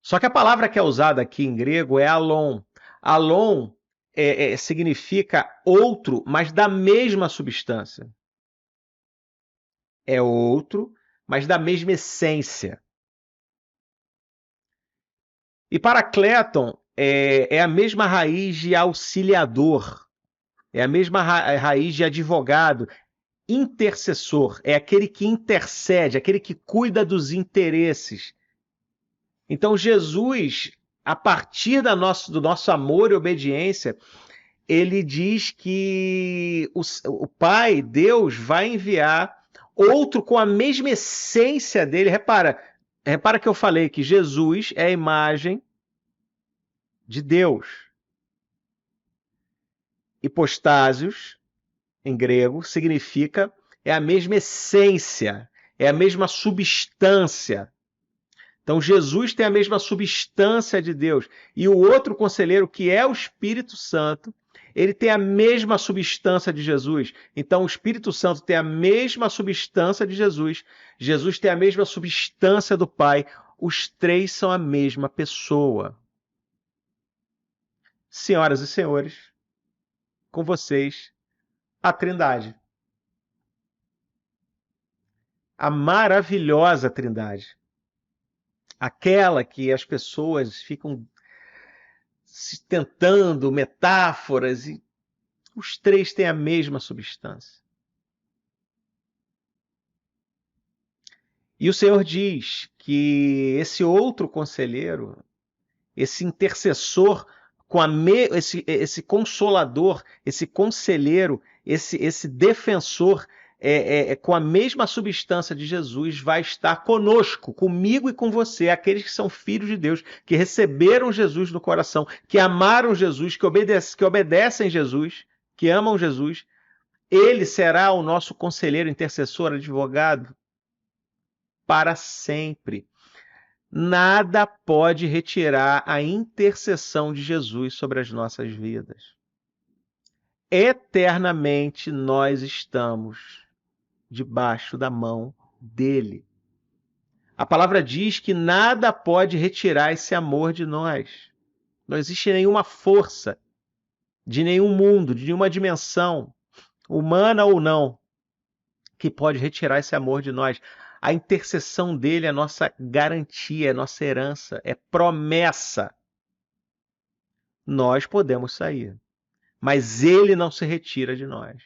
Só que a palavra que é usada aqui em grego é alon. Alon significa outro, mas da mesma substância. É outro, mas da mesma essência. E parakleton é a mesma raiz de auxiliador, é a mesma raiz de advogado, intercessor, é aquele que intercede, aquele que cuida dos interesses. Então Jesus, a partir do nosso amor e obediência, ele diz que o Pai, Deus, vai enviar outro com a mesma essência dele. Repara que eu falei que Jesus é a imagem de Deus. Hipostásios, em grego, significa é a mesma essência, é a mesma substância. Então Jesus tem a mesma substância de Deus. E o outro conselheiro, que é o Espírito Santo, ele tem a mesma substância de Jesus. Então o Espírito Santo tem a mesma substância de Jesus. Jesus tem a mesma substância do Pai. Os três são a mesma pessoa. Senhoras e senhores, com vocês, a Trindade. A maravilhosa Trindade. Aquela que as pessoas ficam se tentando metáforas e os três têm a mesma substância. E o Senhor diz que esse outro conselheiro, esse intercessor, esse consolador, esse conselheiro, esse defensor, com a mesma substância de Jesus, vai estar conosco, comigo e com você, aqueles que são filhos de Deus, que receberam Jesus no coração, que amaram Jesus, que obedecem Jesus, que amam Jesus. Ele será o nosso conselheiro, intercessor, advogado para sempre. Nada pode retirar a intercessão de Jesus sobre as nossas vidas. Eternamente nós estamos debaixo da mão dele. A palavra diz que nada pode retirar esse amor de nós. Não existe nenhuma força de nenhum mundo, de nenhuma dimensão, humana ou não, que pode retirar esse amor de nós. A intercessão dele é nossa garantia, é nossa herança, é promessa. Nós podemos sair, mas ele não se retira de nós.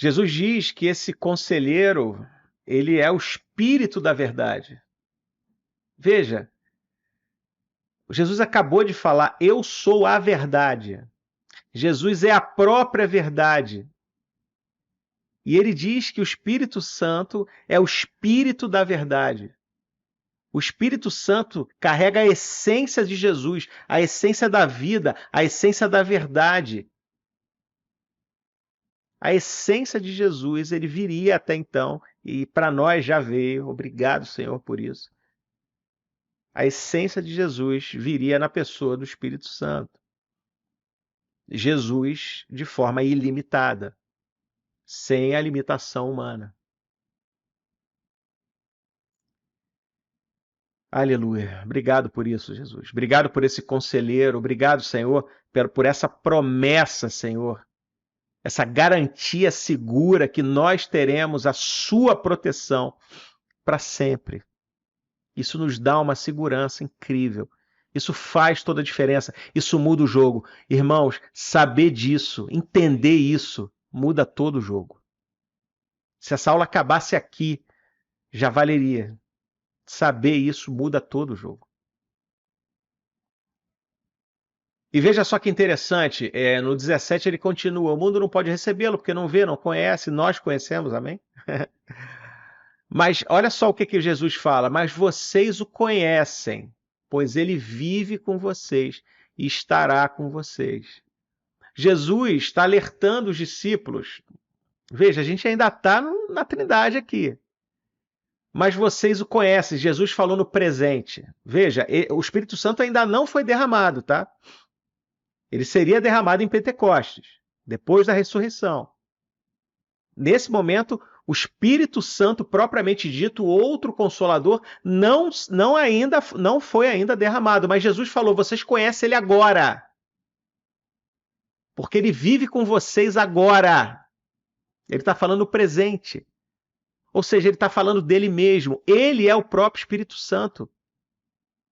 Jesus diz que esse conselheiro, ele é o Espírito da verdade. Veja, Jesus acabou de falar, eu sou a verdade. Jesus é a própria verdade. E ele diz que o Espírito Santo é o Espírito da verdade. O Espírito Santo carrega a essência de Jesus, a essência da vida, a essência da verdade. A essência de Jesus, ele viria até então, e para nós já veio. Obrigado, Senhor, por isso. A essência de Jesus viria na pessoa do Espírito Santo. Jesus de forma ilimitada, sem a limitação humana. Aleluia. Obrigado por isso, Jesus. Obrigado por esse conselheiro. Obrigado, Senhor, por essa promessa, Senhor. Essa garantia segura que nós teremos a sua proteção para sempre. Isso nos dá uma segurança incrível. Isso faz toda a diferença. Isso muda o jogo. Irmãos, saber disso, entender isso, muda todo o jogo. Se essa aula acabasse aqui, já valeria. Saber isso muda todo o jogo. E veja só que interessante, no 17 ele continua, o mundo não pode recebê-lo porque não vê, não conhece, nós conhecemos, amém? Mas olha só o que Jesus fala, mas vocês o conhecem, pois ele vive com vocês e estará com vocês. Jesus está alertando os discípulos, veja, a gente ainda está na Trindade aqui, mas vocês o conhecem, Jesus falou no presente. Veja, o Espírito Santo ainda não foi derramado, tá? Ele seria derramado em Pentecostes, depois da ressurreição. Nesse momento, o Espírito Santo, propriamente dito, outro consolador, não foi ainda derramado, mas Jesus falou: vocês conhecem ele agora, porque ele vive com vocês agora. Ele está falando no presente. Ou seja, ele está falando dele mesmo. Ele é o próprio Espírito Santo.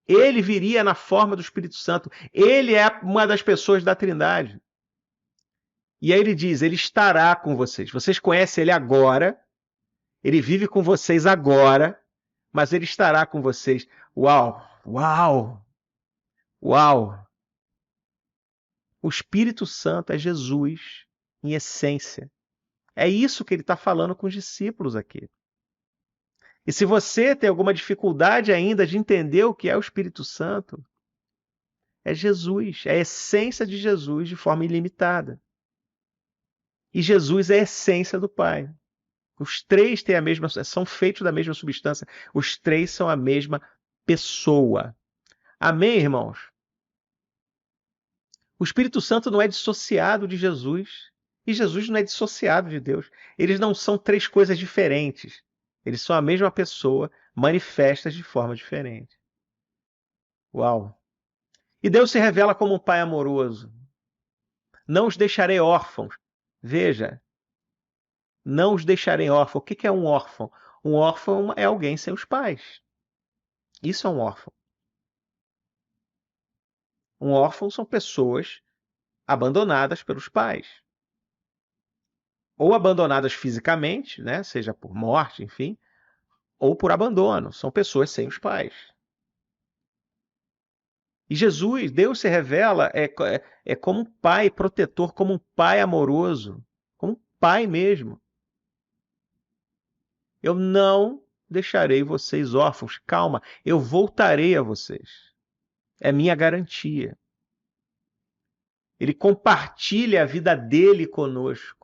Ele viria na forma do Espírito Santo. Ele é uma das pessoas da Trindade. E aí ele diz, ele estará com vocês. Vocês conhecem ele agora, ele vive com vocês agora, mas ele estará com vocês. Uau! Uau! Uau! O Espírito Santo é Jesus em essência. É isso que ele está falando com os discípulos aqui. E se você tem alguma dificuldade ainda de entender o que é o Espírito Santo, é Jesus, é a essência de Jesus de forma ilimitada. E Jesus é a essência do Pai. Os três têm a mesma, são feitos da mesma substância. Os três são a mesma pessoa. Amém, irmãos? O Espírito Santo não é dissociado de Jesus. E Jesus não é dissociado de Deus. Eles não são três coisas diferentes. Eles são a mesma pessoa, manifestas de forma diferente. Uau! E Deus se revela como um pai amoroso. Não os deixarei órfãos. Veja, não os deixarei órfãos. O que é um órfão? Um órfão é alguém sem os pais. Isso é um órfão. Um órfão são pessoas abandonadas pelos pais. Ou abandonadas fisicamente, né? Seja por morte, enfim, ou por abandono. São pessoas sem os pais. E Jesus, Deus se revela como um pai protetor, como um pai amoroso, como um pai mesmo. Eu não deixarei vocês órfãos. Calma, eu voltarei a vocês. É minha garantia. Ele compartilha a vida dele conosco.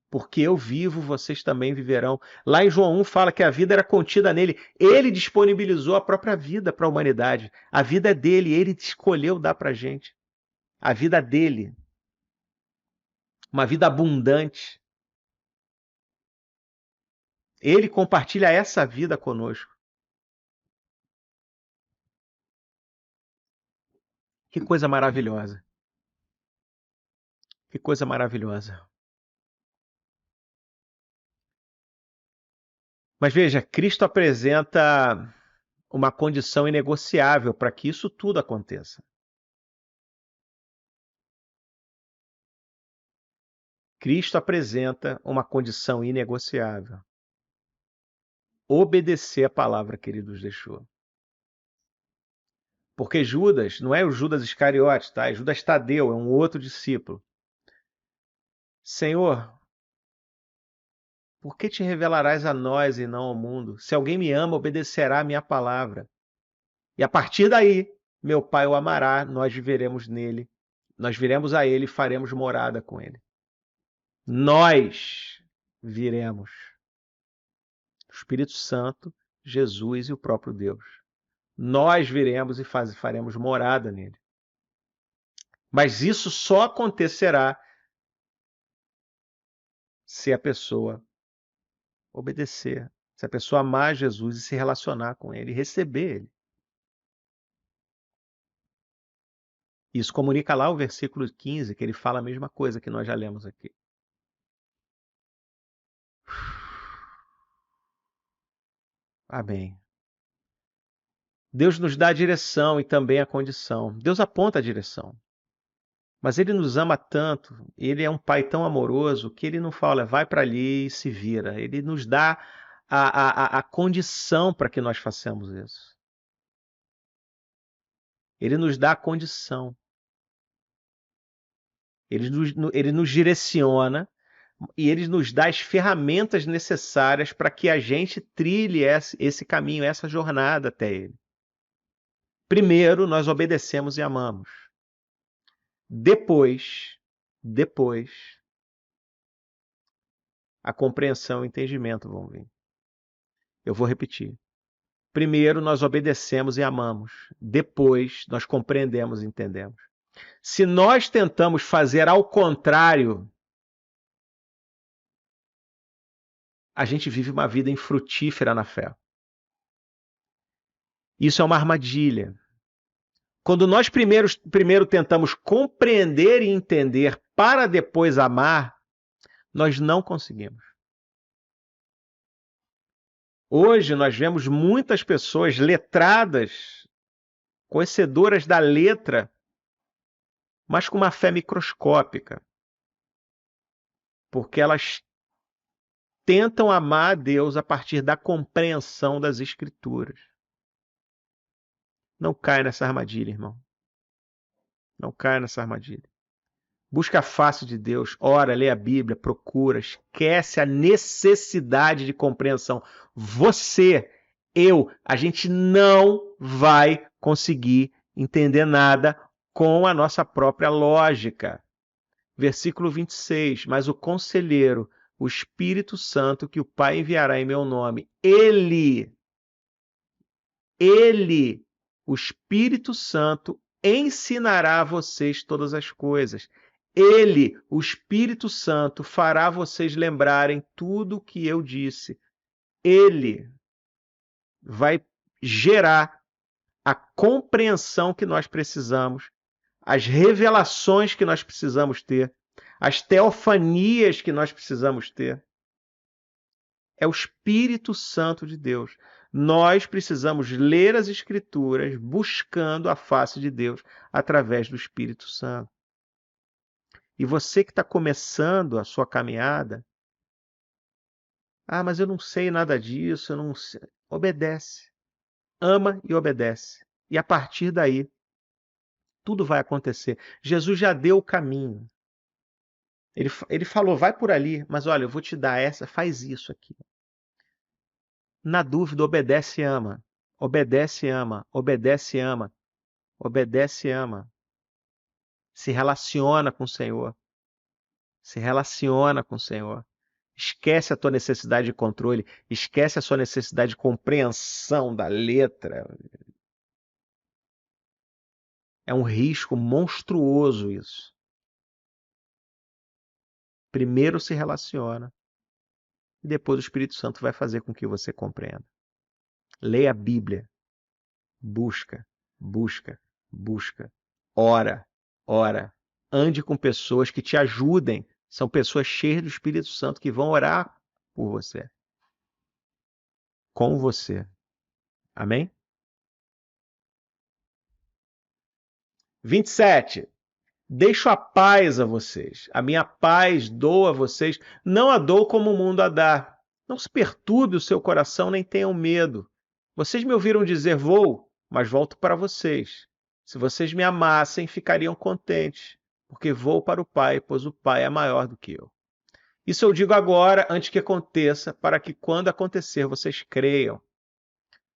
Porque eu vivo, vocês também viverão. Lá em João 1 fala que a vida era contida nele. Ele disponibilizou a própria vida para a humanidade. A vida é dele, ele escolheu dar para a gente. A vida dele. Uma vida abundante. Ele compartilha essa vida conosco. Que coisa maravilhosa. Que coisa maravilhosa. Mas veja, Cristo apresenta uma condição inegociável para que isso tudo aconteça. Cristo apresenta uma condição inegociável. Obedecer a palavra que ele nos deixou. Porque Judas, não é o Judas Iscariotes, tá? É Judas Tadeu, é um outro discípulo. Senhor, Por que te revelarás a nós e não ao mundo? Se alguém me ama, obedecerá à minha palavra. E a partir daí, meu Pai o amará, nós viveremos nele. Nós viremos a ele e faremos morada com ele. Nós viremos. O Espírito Santo, Jesus e o próprio Deus. Nós viremos e faremos morada nele. Mas isso só acontecerá se a pessoa obedecer, se a pessoa amar Jesus e se relacionar com ele, e receber ele. Isso comunica lá o versículo 15, que ele fala a mesma coisa que nós já lemos aqui. Amém. Deus nos dá a direção e também a condição. Deus aponta a direção. Mas ele nos ama tanto, ele é um pai tão amoroso, que ele não fala, vai para ali e se vira. Ele nos dá a condição para que nós façamos isso. Ele nos dá a condição. Ele nos direciona e ele nos dá as ferramentas necessárias para que a gente trilhe esse caminho, essa jornada até ele. Primeiro, nós obedecemos e amamos. Depois, a compreensão e o entendimento vão vir. Eu vou repetir. Primeiro, nós obedecemos e amamos. Depois, nós compreendemos e entendemos. Se nós tentamos fazer ao contrário, a gente vive uma vida infrutífera na fé. Isso é uma armadilha. Quando nós primeiro tentamos compreender e entender para depois amar, nós não conseguimos. Hoje nós vemos muitas pessoas letradas, conhecedoras da letra, mas com uma fé microscópica, porque elas tentam amar a Deus a partir da compreensão das Escrituras. Não caia nessa armadilha, irmão. Não caia nessa armadilha. Busca a face de Deus, ora, lê a Bíblia, procura, esquece a necessidade de compreensão. Você, a gente não vai conseguir entender nada com a nossa própria lógica. Versículo 26, mas o conselheiro, o Espírito Santo, que o Pai enviará em meu nome, ele, o Espírito Santo, ensinará a vocês todas as coisas. Ele, o Espírito Santo, fará vocês lembrarem tudo o que eu disse. Ele vai gerar a compreensão que nós precisamos, as revelações que nós precisamos ter, as teofanias que nós precisamos ter. É o Espírito Santo de Deus. Nós precisamos ler as Escrituras buscando a face de Deus através do Espírito Santo. E você que está começando a sua caminhada, mas eu não sei nada disso, eu não sei. Obedece. Ama e obedece. E a partir daí, tudo vai acontecer. Jesus já deu o caminho. Ele falou, vai por ali, mas olha, eu vou te dar essa, faz isso aqui. Na dúvida, obedece e ama. Obedece e ama. Obedece e ama. Obedece e ama. Se relaciona com o Senhor. Se relaciona com o Senhor. Esquece a tua necessidade de controle. Esquece a sua necessidade de compreensão da letra. É um risco monstruoso isso. Primeiro se relaciona. E depois o Espírito Santo vai fazer com que você compreenda. Leia a Bíblia. Busca, busca, busca. Ora, ora. Ande com pessoas que te ajudem. São pessoas cheias do Espírito Santo que vão orar por você. Com você. Amém? 27. Deixo a paz a vocês. A minha paz dou a vocês. Não a dou como o mundo a dá. Não se perturbe o seu coração, nem tenham medo. Vocês me ouviram dizer, vou, mas volto para vocês. Se vocês me amassem, ficariam contentes, porque vou para o Pai, pois o Pai é maior do que eu. Isso eu digo agora, antes que aconteça, para que quando acontecer vocês creiam.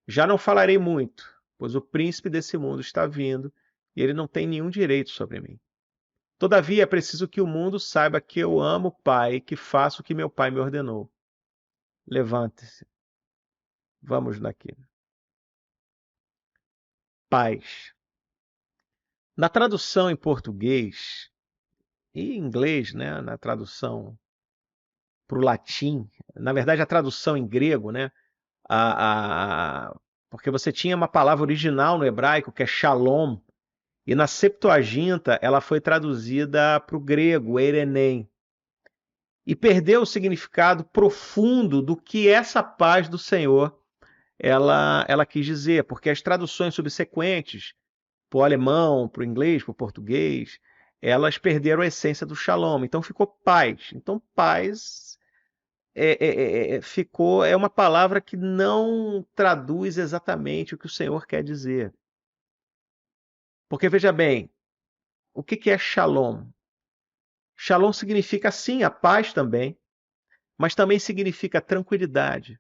Já não falarei muito, pois o príncipe desse mundo está vindo e ele não tem nenhum direito sobre mim. Todavia é preciso que o mundo saiba que eu amo o Pai e que faço o que meu Pai me ordenou. Levante-se, vamos daqui. Paz. Na tradução em português e em inglês, né, na tradução para o latim, na verdade a tradução em grego, né, porque você tinha uma palavra original no hebraico que é shalom, e na Septuaginta ela foi traduzida para o grego, eirene, e perdeu o significado profundo do que essa paz do Senhor ela quis dizer, porque as traduções subsequentes, para o alemão, para o inglês, para o português, elas perderam a essência do shalom, então ficou paz. Então paz é uma palavra que não traduz exatamente o que o Senhor quer dizer. Porque veja bem, o que é shalom? Shalom significa sim a paz também, mas também significa tranquilidade,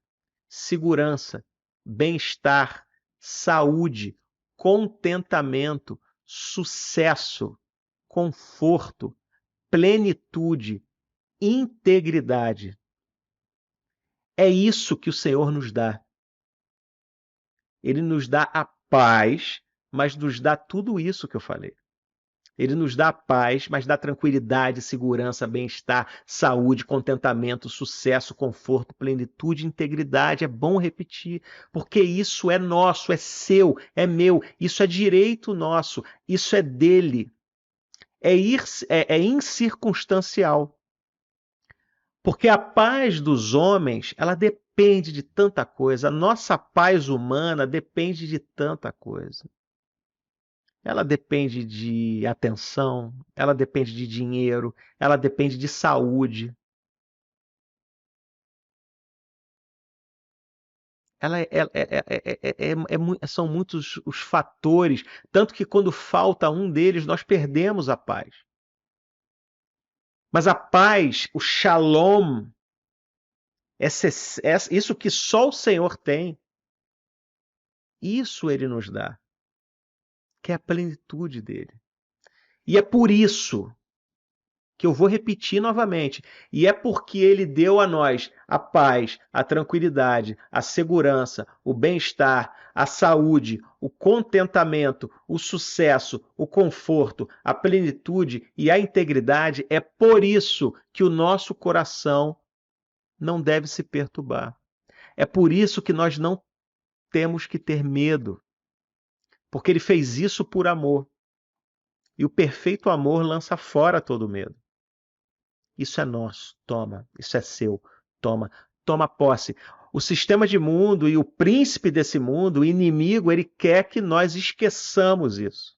segurança, bem-estar, saúde, contentamento, sucesso, conforto, plenitude, integridade. É isso que o Senhor nos dá. Ele nos dá a paz, mas nos dá tudo isso que eu falei. Ele nos dá a paz, mas dá tranquilidade, segurança, bem-estar, saúde, contentamento, sucesso, conforto, plenitude, integridade. É bom repetir, porque isso é nosso, é seu, é meu, isso é direito nosso, isso é dele. É incircunstancial. Porque a paz dos homens, ela depende de tanta coisa. A nossa paz humana depende de tanta coisa. Ela depende de atenção, ela depende de dinheiro, ela depende de saúde. São muitos os fatores, tanto que quando falta um deles, nós perdemos a paz. Mas a paz, o shalom, isso que só o Senhor tem, isso ele nos dá, que é a plenitude dele. E é por isso que eu vou repetir novamente, e é porque ele deu a nós a paz, a tranquilidade, a segurança, o bem-estar, a saúde, o contentamento, o sucesso, o conforto, a plenitude e a integridade, é por isso que o nosso coração não deve se perturbar. É por isso que nós não temos que ter medo, porque ele fez isso por amor. E o perfeito amor lança fora todo medo. Isso é nosso, toma. Isso é seu, toma. Toma posse. O sistema de mundo e o príncipe desse mundo, o inimigo, ele quer que nós esqueçamos isso.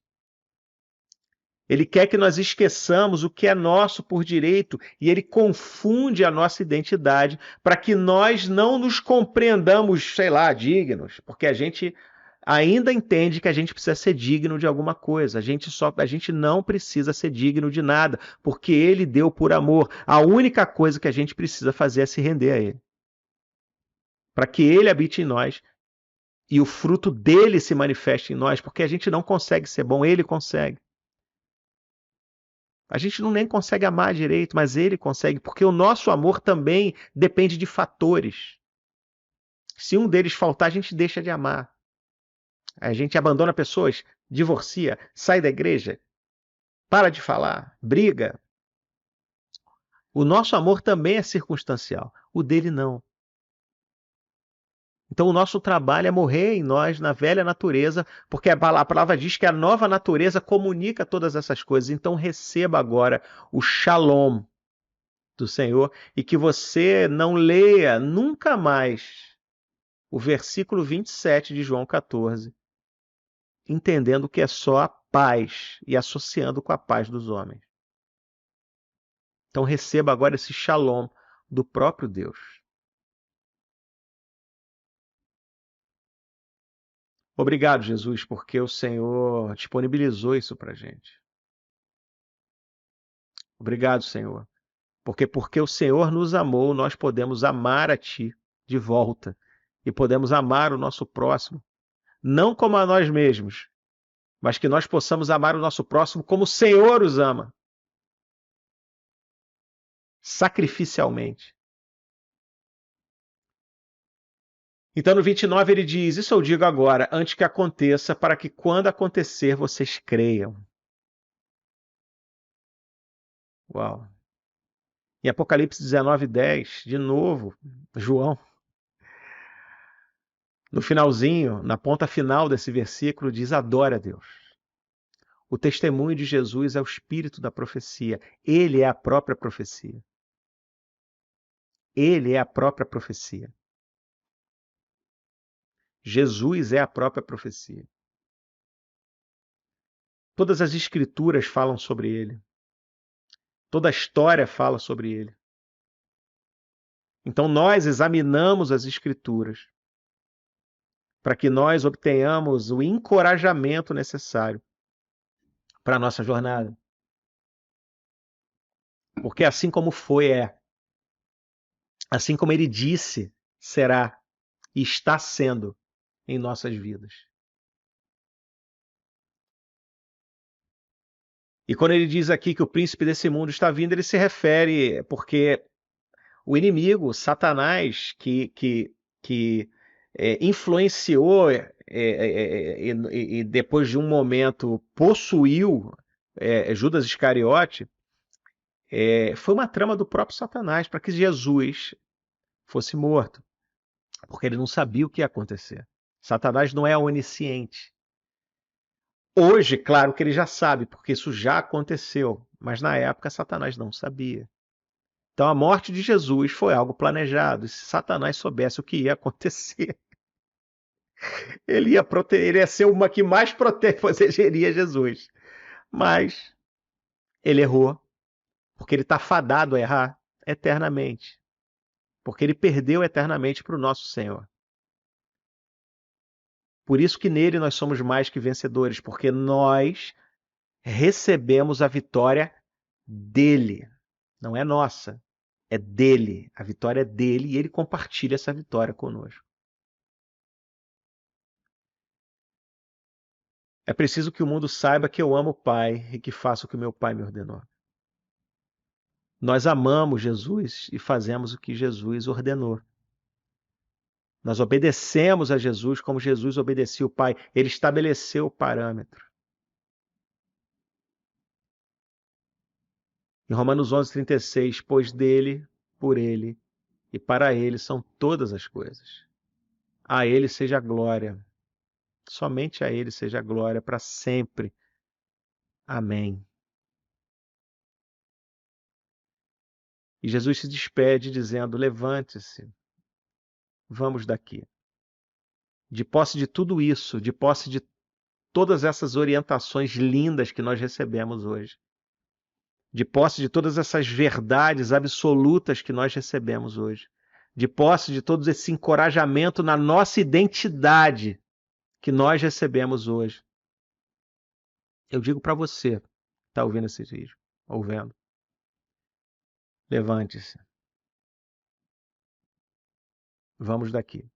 Ele quer que nós esqueçamos o que é nosso por direito e ele confunde a nossa identidade para que nós não nos compreendamos, sei lá, dignos, porque a gente ainda entende que a gente precisa ser digno de alguma coisa. A gente não precisa ser digno de nada, porque ele deu por amor. A única coisa que a gente precisa fazer é se render a ele. Para que ele habite em nós e o fruto dele se manifeste em nós, porque a gente não consegue ser bom, ele consegue. A gente não nem consegue amar direito, mas ele consegue, porque o nosso amor também depende de fatores. Se um deles faltar, a gente deixa de amar. A gente abandona pessoas, divorcia, sai da igreja, para de falar, briga. O nosso amor também é circunstancial, o dele não. Então o nosso trabalho é morrer em nós, na velha natureza, porque a palavra diz que a nova natureza comunica todas essas coisas. Então receba agora o shalom do Senhor e que você não leia nunca mais o versículo 27 de João 14, entendendo que é só a paz e associando com a paz dos homens. Então receba agora esse shalom do próprio Deus. Obrigado, Jesus, porque o Senhor disponibilizou isso para a gente. Obrigado, Senhor, Porque o Senhor nos amou, nós podemos amar a Ti de volta e podemos amar o nosso próximo, não como a nós mesmos, mas que nós possamos amar o nosso próximo como o Senhor os ama, sacrificialmente. Então no 29 ele diz: isso eu digo agora, antes que aconteça, para que quando acontecer vocês creiam. Uau! Em Apocalipse 19:10, de novo, João, no finalzinho, na ponta final desse versículo, diz: adora a Deus. O testemunho de Jesus é o espírito da profecia. Ele é a própria profecia. Ele é a própria profecia. Jesus é a própria profecia. Todas as escrituras falam sobre ele. Toda a história fala sobre ele. Então nós examinamos as escrituras para que nós obtenhamos o encorajamento necessário para a nossa jornada. Porque assim como foi, é. Assim como ele disse, será e está sendo em nossas vidas. E quando ele diz aqui que o príncipe desse mundo está vindo, ele se refere porque o inimigo, Satanás, que influenciou e depois de um momento possuiu Judas Iscariote, foi uma trama do próprio Satanás para que Jesus fosse morto, porque ele não sabia o que ia acontecer. Satanás não é onisciente. Hoje, claro que ele já sabe, porque isso já aconteceu, mas na época Satanás não sabia. Então a morte de Jesus foi algo planejado. E se Satanás soubesse o que ia acontecer, ele ia ser uma que mais protegeria Jesus. Mas ele errou, porque ele está fadado a errar eternamente. Porque ele perdeu eternamente para o nosso Senhor. Por isso que nele nós somos mais que vencedores, porque nós recebemos a vitória dele. Não é nossa, é dele. A vitória é dele e ele compartilha essa vitória conosco. É preciso que o mundo saiba que eu amo o Pai e que faço o que meu Pai me ordenou. Nós amamos Jesus e fazemos o que Jesus ordenou. Nós obedecemos a Jesus como Jesus obedecia o Pai. Ele estabeleceu o parâmetro. Em Romanos 11:36, pois dele, por ele e para ele são todas as coisas. A ele seja a glória. Somente a ele seja a glória para sempre. Amém. E Jesus se despede dizendo: levante-se, vamos daqui. De posse de tudo isso, de posse de todas essas orientações lindas que nós recebemos hoje, de posse de todas essas verdades absolutas que nós recebemos hoje, de posse de todo esse encorajamento na nossa identidade que nós recebemos hoje, eu digo para você que está ouvindo esse vídeo, ouvindo, levante-se, vamos daqui.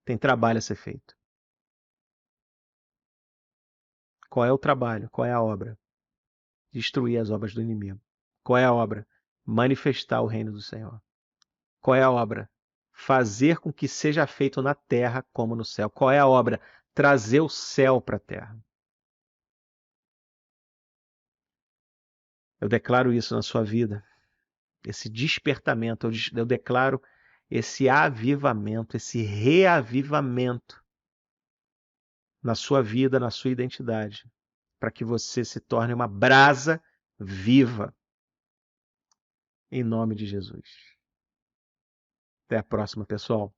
Tem trabalho a ser feito. Qual é o trabalho? Qual é a obra? Destruir as obras do inimigo. Qual é a obra? Manifestar o reino do Senhor. Qual é a obra? Fazer com que seja feito na terra como no céu. Qual é a obra? Trazer o céu para a terra. Eu declaro isso na sua vida. Esse despertamento. Eu declaro esse avivamento, esse reavivamento na sua vida, na sua identidade, para que você se torne uma brasa viva. Em nome de Jesus. Até a próxima, pessoal.